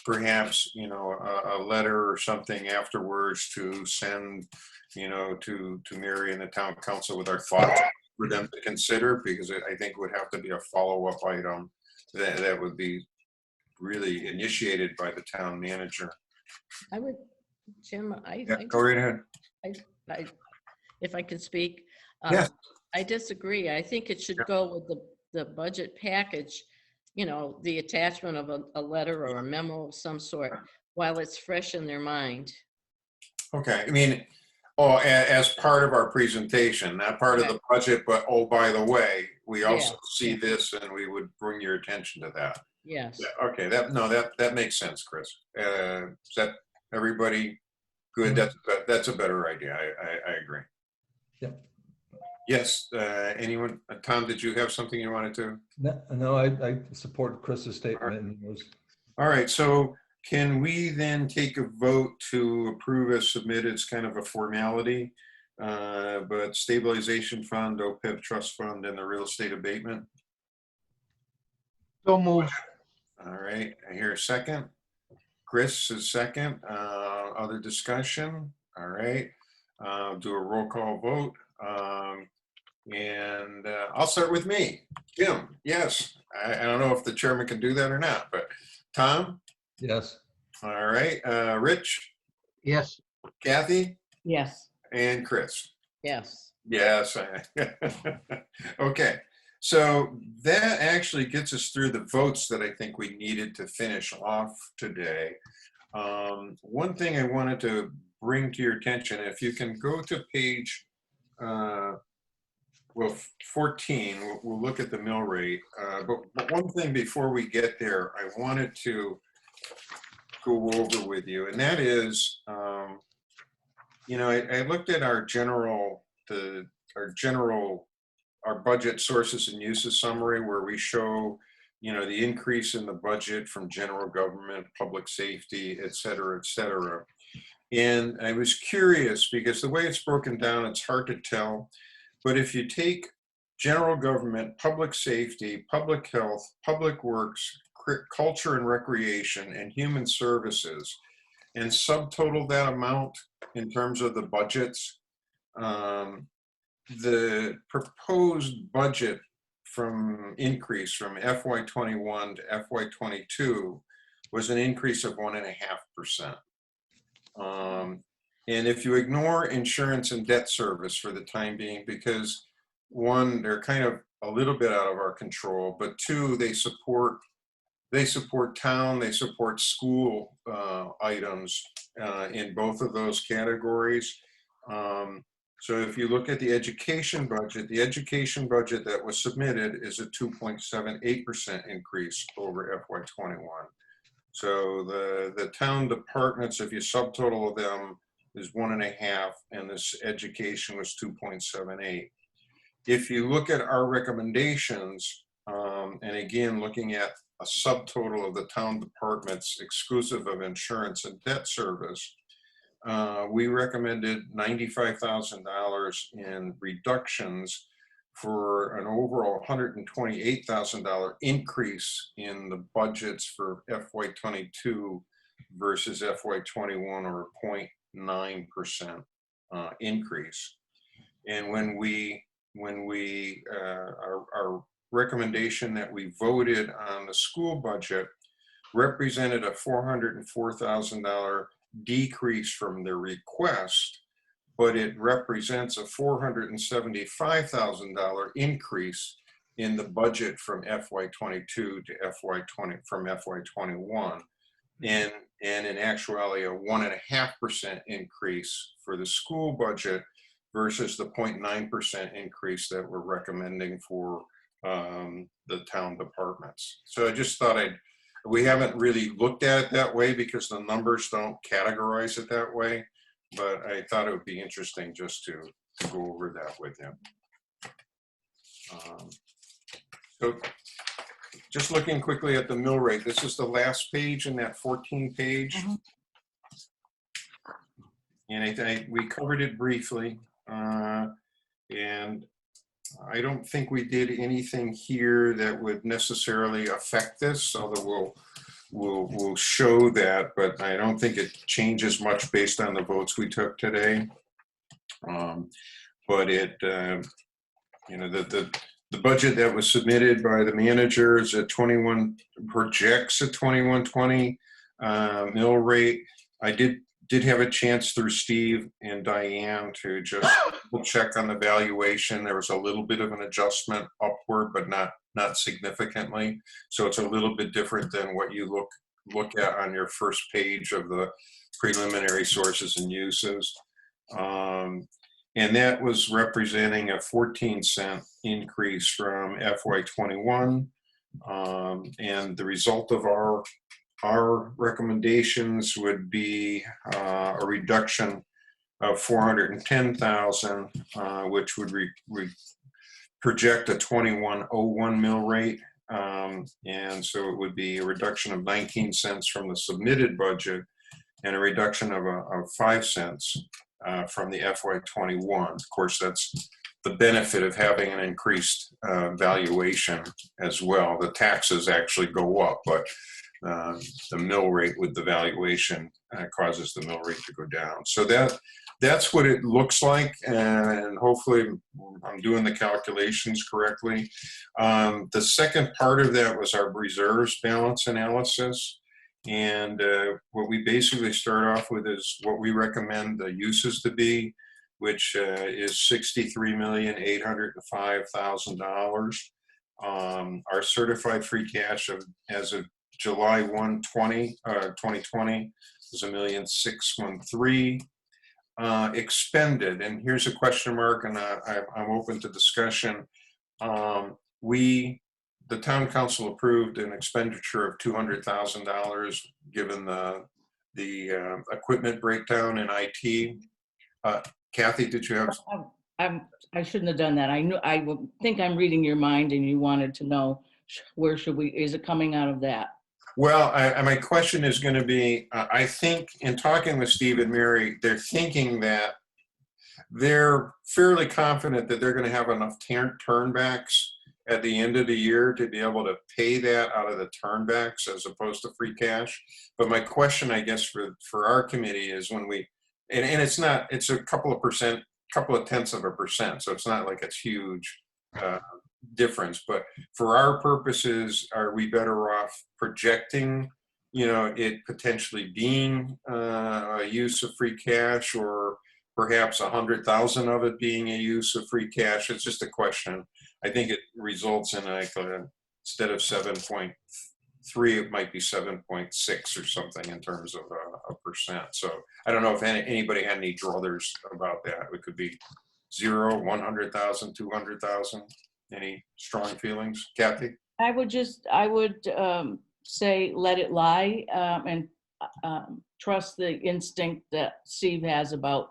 Speaker 1: perhaps a letter or something afterwards to send to Mary and the town council with our thoughts for them to consider, because I think it would have to be a follow-up item that would be really initiated by the town manager.
Speaker 4: I would, Jim,
Speaker 1: Go right ahead.
Speaker 4: if I could speak.
Speaker 1: Yes.
Speaker 4: I disagree. I think it should go with the budget package, the attachment of a letter or a memo of some sort while it's fresh in their mind.
Speaker 1: Okay, I mean, as part of our presentation, not part of the budget, but by the way, we also see this and we would bring your attention to that.
Speaker 4: Yes.
Speaker 1: Yeah, okay, that makes sense, Chris. Is that everybody good? That's a better idea. I agree.
Speaker 3: Yep.
Speaker 1: Yes, anyone? Tom, did you have something you wanted to?
Speaker 3: No, I support Chris's statement.
Speaker 1: All right, so can we then take a vote to approve as submitted? It's kind of a formality, but Stabilization Fund, OPEB Trust Fund, and the real estate abatement.
Speaker 5: So moved.
Speaker 1: All right, I hear a second. Chris is second. Other discussion? All right, do a roll call vote. And I'll start with me. Jim, yes. I don't know if the chairman can do that or not, but Tom?
Speaker 3: Yes.
Speaker 1: All right, Rich,
Speaker 5: Yes.
Speaker 1: Kathy,
Speaker 2: Yes.
Speaker 1: and Chris.
Speaker 4: Yes.
Speaker 1: Yes. Okay, so that actually gets us through the votes that I think we needed to finish off today. One thing I wanted to bring to your attention, if you can go to page, well, 14, we'll look at the mill rate. But one thing before we get there, I wanted to go over with you, and that is, you know, I looked at our our budget sources and uses summary where we show, you know, the increase in the budget from general government, public safety, et cetera, et cetera. And I was curious because the way it's broken down, it's hard to tell. But if you take general government, public safety, public health, public works, culture and recreation, and human services, and subtotal that amount in terms of the budgets, the proposed budget from increase from FY21 to FY22 was an increase of 1.5%. And if you ignore insurance and debt service for the time being, because one, they're kind of a little bit out of our control, but two, they support town, they support school items in both of those categories. So if you look at the education budget that was submitted is a 2.78% increase over FY21. So the town departments, if you subtotal of them, is 1.5, and this education was 2.78. If you look at our recommendations, and again, looking at a subtotal of the town departments exclusive of insurance and debt service, we recommended $95,000 in reductions for an overall $128,000 increase in the budgets for FY22 versus FY21, or a 0.9% increase. And our recommendation that we voted on the school budget represented a $404,000 decrease from the request, but it represents a $475,000 increase in the budget from FY22 to from FY21, and in actuality a 1.5% increase for the school budget versus the 0.9% increase that we're recommending for the town departments. So I just thought we haven't really looked at it that way because the numbers don't categorize it that way, but I thought it would be interesting just to go over that with you. So just looking quickly at the mill rate, this is the last page in that 14 page. And we covered it briefly, and I don't think we did anything here that would necessarily affect this, although we'll show that, but I don't think it changes much based on the votes we took today. But it, you know, the budget that was submitted by the managers at projects at 2120 mill rate. I did have a chance through Steve and Diane to just check on the valuation. There was a little bit of an adjustment upward, but not significantly. So it's a little bit different than what you look at on your first page of the preliminary sources and uses. And that was representing a 14-cent increase from FY21. And the result of our recommendations would be a reduction of 410,000, which would project a 2101 mill rate. And so it would be a reduction of 19 cents from the submitted budget and a reduction of 5 cents from the FY21. Of course, that's the benefit of having an increased valuation as well. The taxes actually go up, but the mill rate with the valuation causes the mill rate to go down. So that's what it looks like, and hopefully I'm doing the calculations correctly. The second part of that was our reserves balance analysis. And what we basically start off with is what we recommend the uses to be, which is $63,805,000. Our certified free cash as of July 1, 2020 is $1,613,000. Expended, and here's a question mark, and I'm open to discussion. The town council approved an expenditure of $200,000 given the equipment breakdown in IT. Kathy, did you have?
Speaker 2: I shouldn't have done that. I think I'm reading your mind, and you wanted to know where should we, is it coming out of that?
Speaker 1: Well, my question is going to be, I think in talking with Steve and Mary, they're thinking that they're fairly confident that they're going to have enough turnbacks at the end of the year to be able to pay that out of the turnbacks as opposed to free cash. But my question, I guess, for our committee is when we, and it's not, it's a couple of tenths of a percent. So it's not like it's huge difference, but for our purposes, are we better off projecting, it potentially being a use of free cash, or perhaps 100,000 of it being a use of free cash? It's just a question. I think it results in instead of 7.3, it might be 7.6 or something in terms of a percent. So I don't know if anybody had any druthers about that. It could be 0, 100,000, 200,000. Any strong feelings, Kathy?
Speaker 2: I would say let it lie, and trust the instinct that Steve has about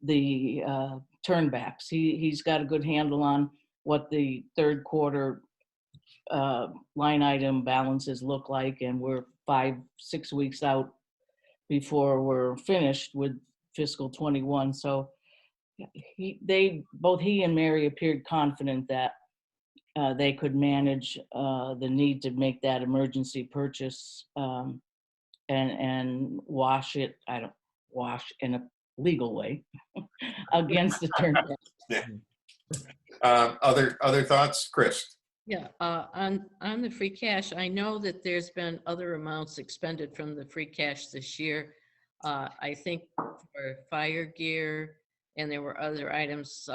Speaker 2: the turnbacks. He's got a good handle on what the third quarter line item balances look like, and we're 5-6 weeks out before we're finished with fiscal 21. So both he and Mary appeared confident that they could manage the need to make that emergency purchase and wash in a legal way against the turnback.
Speaker 1: Yeah. Other thoughts, Chris?
Speaker 4: Yeah, on the free cash, I know that there's been other amounts expended from the free cash this year. I think for fire gear, and there were other items.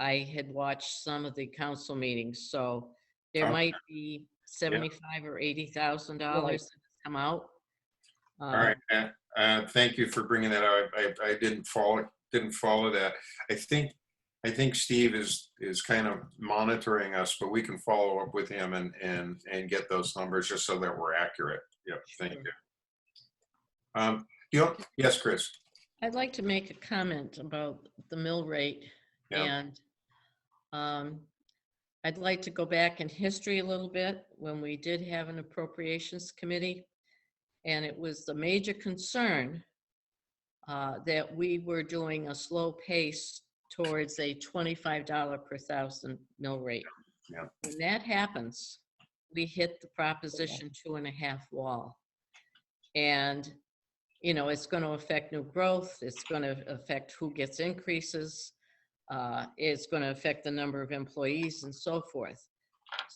Speaker 4: I had watched some of the council meetings, so there might be $75,000 or $80,000 that has come out.
Speaker 1: All right, thank you for bringing that out. I didn't follow that. I think Steve is kind of monitoring us, but we can follow up with him and get those numbers just so that we're accurate. Yeah, thank you. Yes, Chris.
Speaker 4: I'd like to make a comment about the mill rate, and I'd like to go back in history a little bit when we did have an appropriations committee, and it was the major concern that we were doing a slow pace towards a $25 per thousand mill rate.
Speaker 1: Yeah.
Speaker 4: When that happens, we hit the Proposition 2.5 wall. And, it's going to affect new growth. It's going to affect who gets increases. It's going to affect the number of employees and so forth.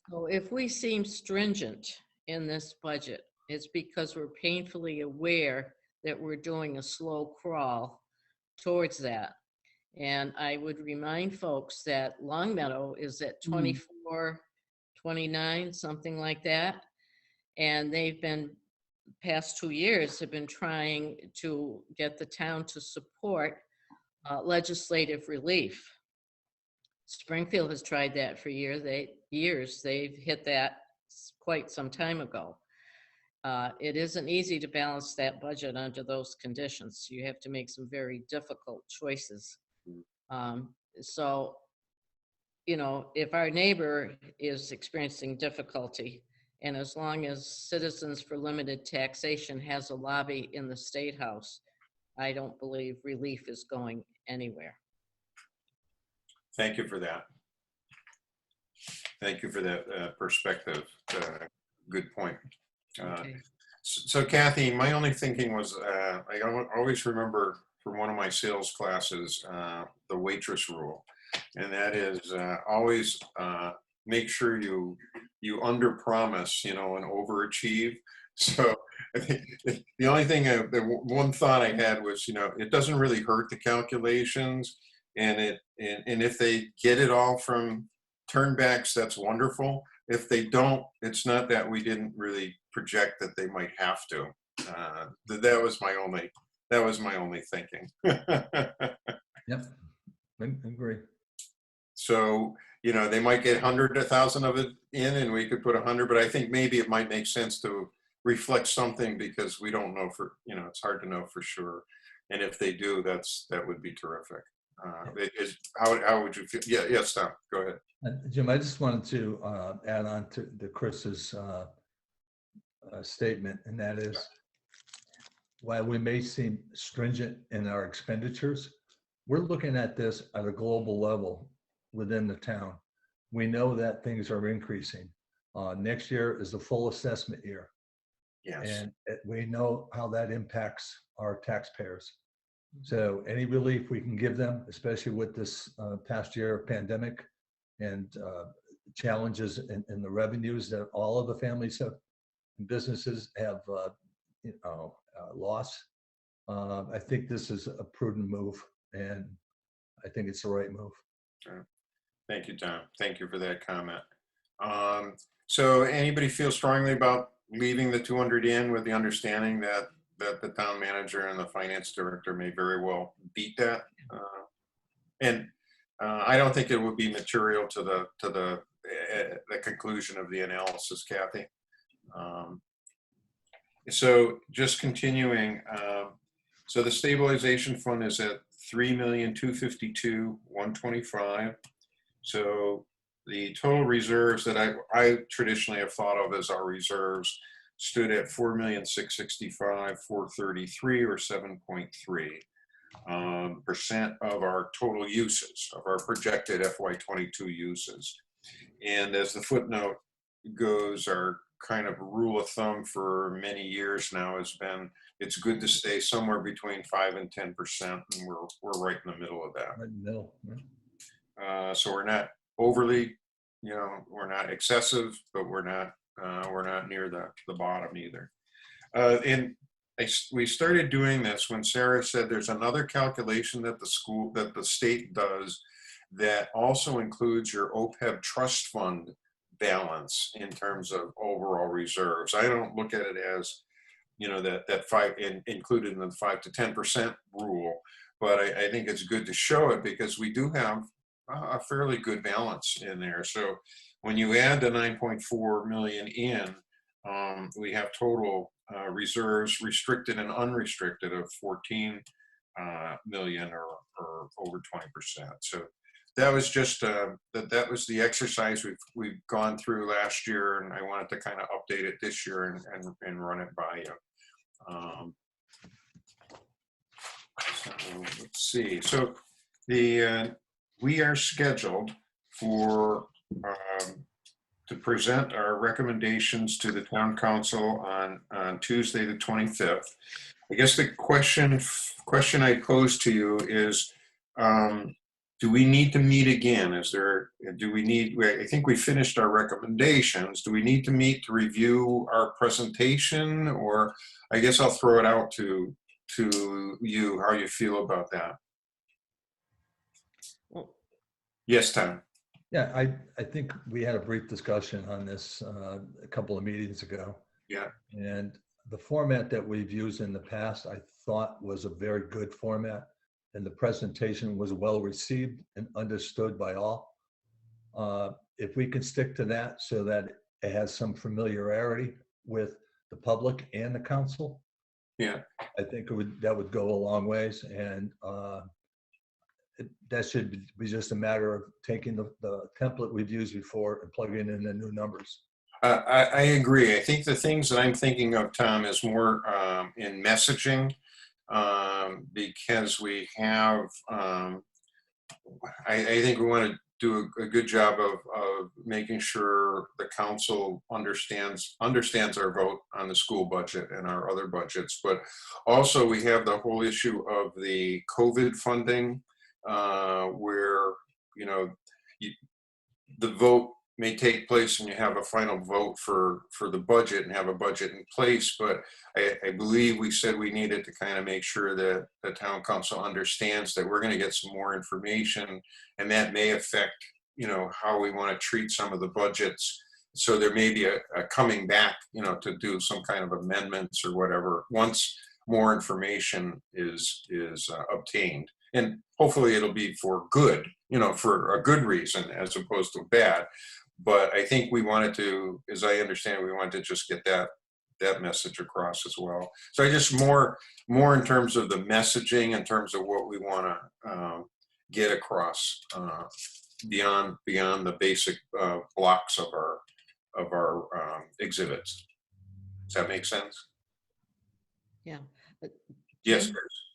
Speaker 4: So if we seem stringent in this budget, it's because we're painfully aware that we're doing a slow crawl towards that. And I would remind folks that Longmeadow is at 24, 29, something like that. And they've been, past 2 years, have been trying to get the town to support legislative relief. Springfield has tried that for years. They've hit that quite some time ago. It isn't easy to balance that budget under those conditions. You have to make some very difficult choices. So, if our neighbor is experiencing difficulty, and as long as Citizens for Limited Taxation has a lobby in the State House, I don't believe relief is going anywhere.
Speaker 1: Thank you for that. Thank you for that perspective. Good point.
Speaker 4: Okay.
Speaker 1: So Kathy, my only thinking was, I always remember from one of my sales classes, the waitress rule. And that is always make sure you under promise, and overachieve. So I think the only thing, the one thought I had was, it doesn't really hurt the calculations, and if they get it all from turnbacks, that's wonderful. If they don't, it's not that we didn't really project that they might have to. That was my only thinking.
Speaker 3: Yep, I agree.
Speaker 1: So, they might get 100,000 of it in and we could put 100, but I think maybe it might make sense to reflect something because we don't know it's hard to know for sure. And if they do, that would be terrific. How would you feel? Yeah, yes, Tom, go ahead.
Speaker 3: Jim, I just wanted to add on to Chris's statement, and that is, while we may seem stringent in our expenditures, we're looking at this at a global level within the town. We know that things are increasing. Next year is the full assessment year.
Speaker 1: Yes.
Speaker 3: And we know how that impacts our taxpayers. So any relief we can give them, especially with this past year of pandemic and challenges in the revenues that all of the families have, businesses have lost. I think this is a prudent move, and I think it's the right move.
Speaker 1: Sure. Thank you, Tom. Thank you for that comment. So anybody feel strongly about leaving the 200 in with the understanding that the town manager and the finance director may very well beat that? And I don't think it would be material to the conclusion of the analysis, Kathy. So just continuing, so the stabilization fund is at 3,252,125. So the total reserves that I traditionally have thought of as our reserves stood at 4,665,433, or 7.3% of our total uses, of our projected FY22 uses. And as the footnote goes, our kind of rule of thumb for many years now has been, it's good to stay somewhere between 5 and 10%, and we're right in the middle of that.
Speaker 3: Right in the middle.
Speaker 1: So we're not overly, we're not excessive, but we're not near the bottom either. And we started doing this when Sarah said there's another calculation that the state does that also includes your OPEB trust fund balance in terms of overall reserves. I don't look at it as, that included in the 5 to 10% rule, but I think it's good to show it because we do have a fairly good balance in there. So when you add the 9.4 million in, we have total reserves, restricted and unrestricted, of 14 million, or over 20%. So that was just that was the exercise we've gone through last year, and I wanted to kind of update it this year and run it by you. So let's see. So we are scheduled for to present our recommendations to the town council on Tuesday the 25th. I guess the question I pose to you is, do we need to meet again? I think we finished our recommendations. Do we need to meet to review our presentation? Or I guess I'll throw it out to you, how you feel about that.
Speaker 4: Well,
Speaker 1: Yes, Tom.
Speaker 3: Yeah, I think we had a brief discussion on this a couple of meetings ago.
Speaker 1: Yeah.
Speaker 3: And the format that we've used in the past, I thought was a very good format, and the presentation was well received and understood by all. If we can stick to that so that it has some familiarity with the public and the council,
Speaker 1: Yeah.
Speaker 3: I think that would go a long ways. And that should be just a matter of taking the template we've used before and plugging in the new numbers.
Speaker 1: I agree. I think the things that I'm thinking of, Tom, is more in messaging, because we have, I think we want to do a good job of making sure the council understands our vote on the school budget and our other budgets. But also we have the whole issue of the COVID funding, where, the vote may take place and you have a final vote for the budget and have a budget in place, but I believe we said we needed to kind of make sure that the town council understands that we're going to get some more information, and that may affect, you know, how we want to treat some of the budgets. So there may be a coming back, you know, to do some kind of amendments or whatever once more information is obtained. And hopefully it'll be for good, you know, for a good reason as opposed to bad. But I think we wanted to, as I understand, we wanted to just get that message across as well. So I just more in terms of the messaging, in terms of what we want to get across beyond the basic blocks of our exhibits. Does that make sense?
Speaker 4: Yeah.
Speaker 1: Yes.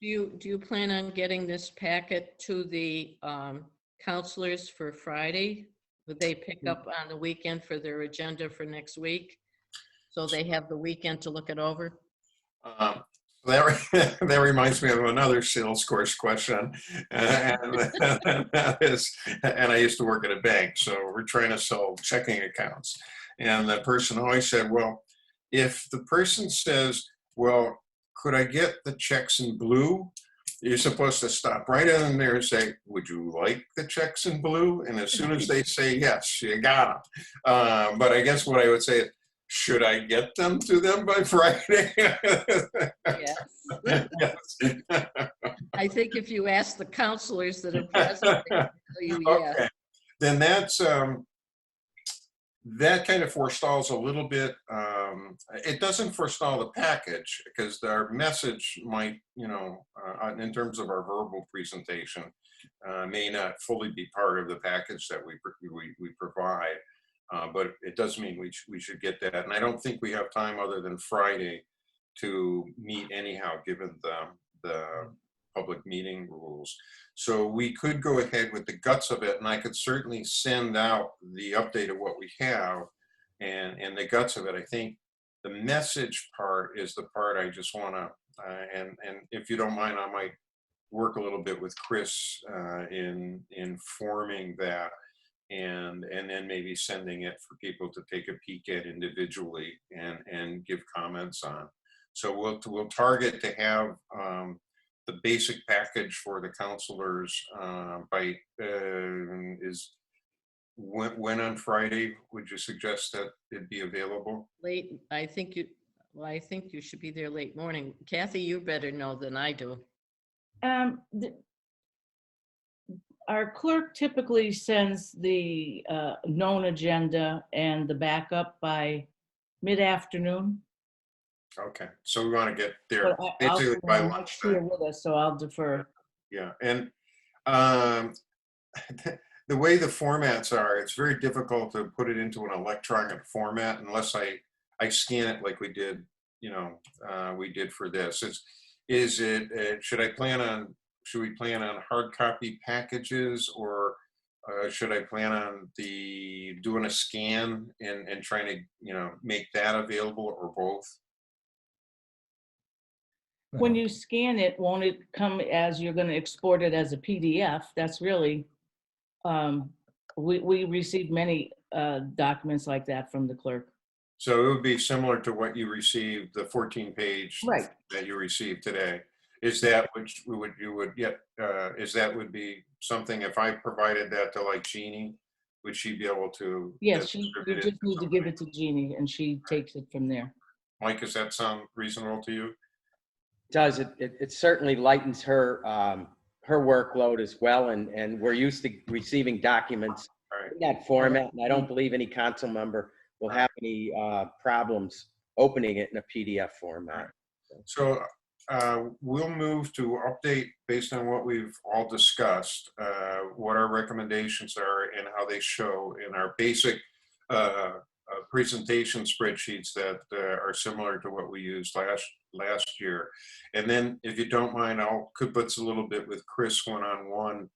Speaker 4: Jim, do you plan on getting this packet to the counselors for Friday? Would they pick up on the weekend for their agenda for next week? So they have the weekend to look it over?
Speaker 1: That reminds me of another sales course question. And I used to work at a bank, so we're trying to sell checking accounts. And the person always said, well, if the person says, well, could I get the checks in blue? You're supposed to stop right in there and say, would you like the checks in blue? And as soon as they say yes, you got them. But I guess what I would say, should I get them to them by Friday?
Speaker 4: Yes.
Speaker 1: Yes.
Speaker 4: I think if you ask the counselors that are present, they will tell you yes.
Speaker 1: Okay. Then that kind of forestalls a little bit. It doesn't forestall the package because our message might, you know, in terms of our verbal presentation, may not fully be part of the package that we provide. But it does mean we should get that. And I don't think we have time other than Friday to meet anyhow, given the public meeting rules. So we could go ahead with the guts of it, and I could certainly send out the update of what we have and the guts of it. I think the message part is the part I just want to, and if you don't mind, I might work a little bit with Chris in forming that, and then maybe sending it for people to take a peek at individually and give comments on. So we'll target to have the basic package for the counselors by is when on Friday would you suggest that it be available?
Speaker 4: Late, I think you should be there late morning. Kathy, you better know than I do.
Speaker 2: Our clerk typically sends the known agenda and the backup by mid-afternoon.
Speaker 1: Okay, so we want to get there
Speaker 2: But
Speaker 1: basically by
Speaker 2: Mike's here
Speaker 1: lunchtime.
Speaker 2: with us, so I'll defer.
Speaker 1: Yeah, and the way the formats are, it's very difficult to put it into an electronic format unless I scan it like we did, you know, we did for this. Should we plan on hard copy packages, or should I plan on doing a scan and trying to, you know, make that available, or both?
Speaker 2: When you scan it, won't it come as you're going to export it as a PDF? That's really, we received many documents like that from the clerk.
Speaker 1: So it would be similar to what you received, the 14-page
Speaker 2: Right.
Speaker 1: that you received today. Is that which you would get? Is that would be something if I provided that to like Jeannie, would she be able to?
Speaker 2: Yes, you
Speaker 1: distribute it
Speaker 2: just need to give
Speaker 1: somebody?
Speaker 2: it to Jeannie and she takes it from there.
Speaker 1: Mike, does that sound reasonable to you?
Speaker 6: Does it certainly lightens her her workload as well, and we're used to receiving documents
Speaker 1: All right.
Speaker 6: in that format, and I don't believe any council member will have any problems opening it in a PDF format.
Speaker 1: So we'll move to update based on what we've all discussed, what our recommendations are and how they show in our basic presentation spreadsheets that are similar to what we used last year. And then if you don't mind, could put a little bit with Chris one-on-one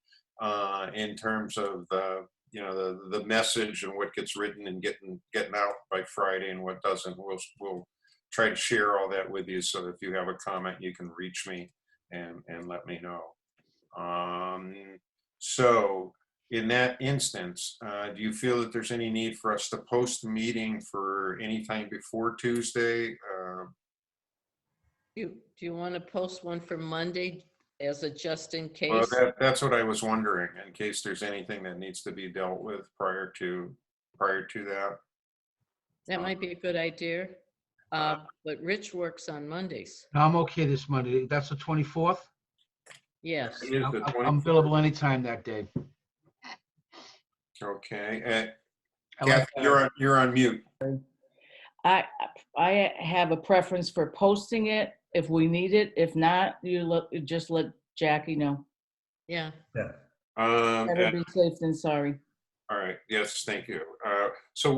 Speaker 1: in terms of the message and what gets written and getting out by Friday and what doesn't. We'll try to share all that with you, so if you have a comment, you can reach me and let me know. So in that instance, do you feel that there's any need for us to post the meeting for any time before Tuesday?
Speaker 4: Do you want to post one for Monday as a just in
Speaker 1: Well,
Speaker 4: case?
Speaker 1: that's what I was wondering, in case there's anything that needs to be dealt with prior to that.
Speaker 4: That might be a good idea. But Rich works on Mondays.
Speaker 5: No, I'm okay this Monday. That's the 24th?
Speaker 4: Yes.
Speaker 1: It is the
Speaker 5: I'm
Speaker 1: 24th.
Speaker 5: available anytime that day.
Speaker 1: Okay.
Speaker 5: I like
Speaker 1: Kathy, you're on mute.
Speaker 2: I have a preference for posting it if we need it. If not, just let Jackie know.
Speaker 4: Yeah.
Speaker 3: Yeah.
Speaker 2: Better be safe than sorry.
Speaker 1: All right. Yes, thank you. So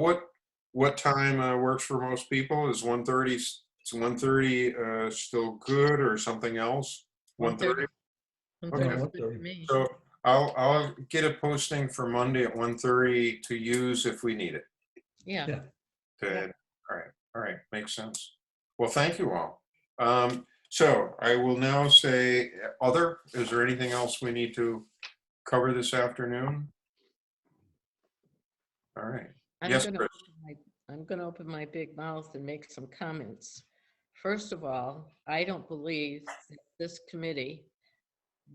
Speaker 1: what time works for most people? Is 1:30? Is 1:30 still good, or something else? 1:30.
Speaker 4: 1:30 is
Speaker 3: Okay.
Speaker 4: good for me.
Speaker 1: So I'll get a posting for Monday at 1:30 to use if we need it.
Speaker 4: Yeah.
Speaker 3: Yeah.
Speaker 1: All right, makes sense. Well, thank you all. So I will now say, is there anything else we need to cover this afternoon? All right. Yes, Chris.
Speaker 4: I'm gonna open my big mouth and make some comments. First of all, I don't believe that this committee,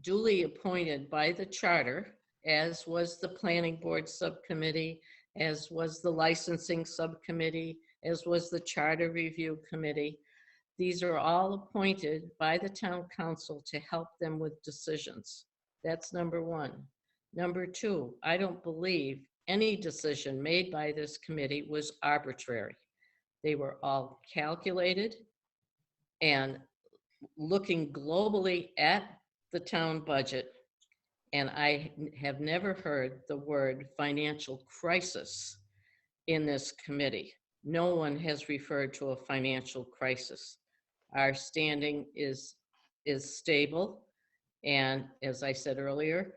Speaker 4: duly appointed by the charter, as was the planning board subcommittee, as was the licensing subcommittee, as was the charter review committee. These are all appointed by the town council to help them with decisions. That's number one. Number two, I don't believe any decision made by this committee was arbitrary. They were all calculated and looking globally at the town budget. And I have never heard the word financial crisis in this committee. No one has referred to a financial crisis. Our standing is stable. And as I said earlier,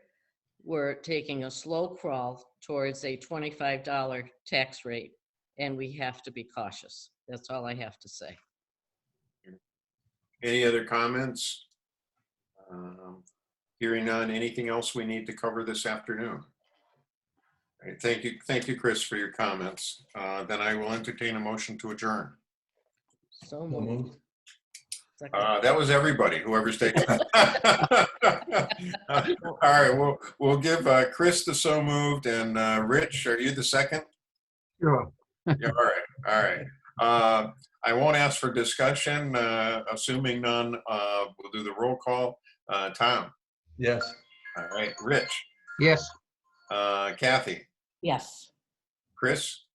Speaker 4: we're taking a slow crawl towards a $25 tax rate, and we have to be cautious. That's all I have to say.
Speaker 1: Any other comments? Hearing none, anything else we need to cover this afternoon? All right, thank you, Chris, for your comments. Then I will entertain a motion to adjourn.
Speaker 4: So
Speaker 3: So
Speaker 4: moved.
Speaker 3: moved.
Speaker 4: Second.
Speaker 1: That was everybody, whoever's taking. All right, we'll give Chris the so moved, and Rich, are you the second?
Speaker 5: Sure.
Speaker 1: Yeah, all right. I won't ask for discussion, assuming none, we'll do the roll call. Tom?
Speaker 3: Yes.
Speaker 1: All right, Rich?
Speaker 5: Yes.
Speaker 1: Kathy?
Speaker 2: Yes.
Speaker 1: Chris?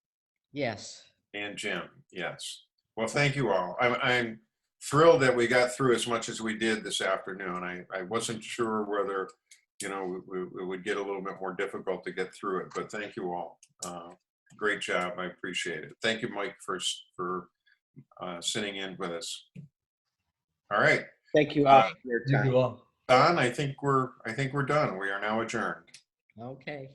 Speaker 4: Yes.
Speaker 1: And Jim, yes. Well, thank you all. I'm thrilled that we got through as much as we did this afternoon. I wasn't sure whether, it would get a little bit more difficult to get through it, but thank you all. Great job. I appreciate it. Thank you, Mike, for sitting in with us. All right,
Speaker 6: Thank you all for your
Speaker 3: Thank
Speaker 6: time.
Speaker 3: you all.
Speaker 1: Don, I think we're done. We are now adjourned.
Speaker 4: Okay.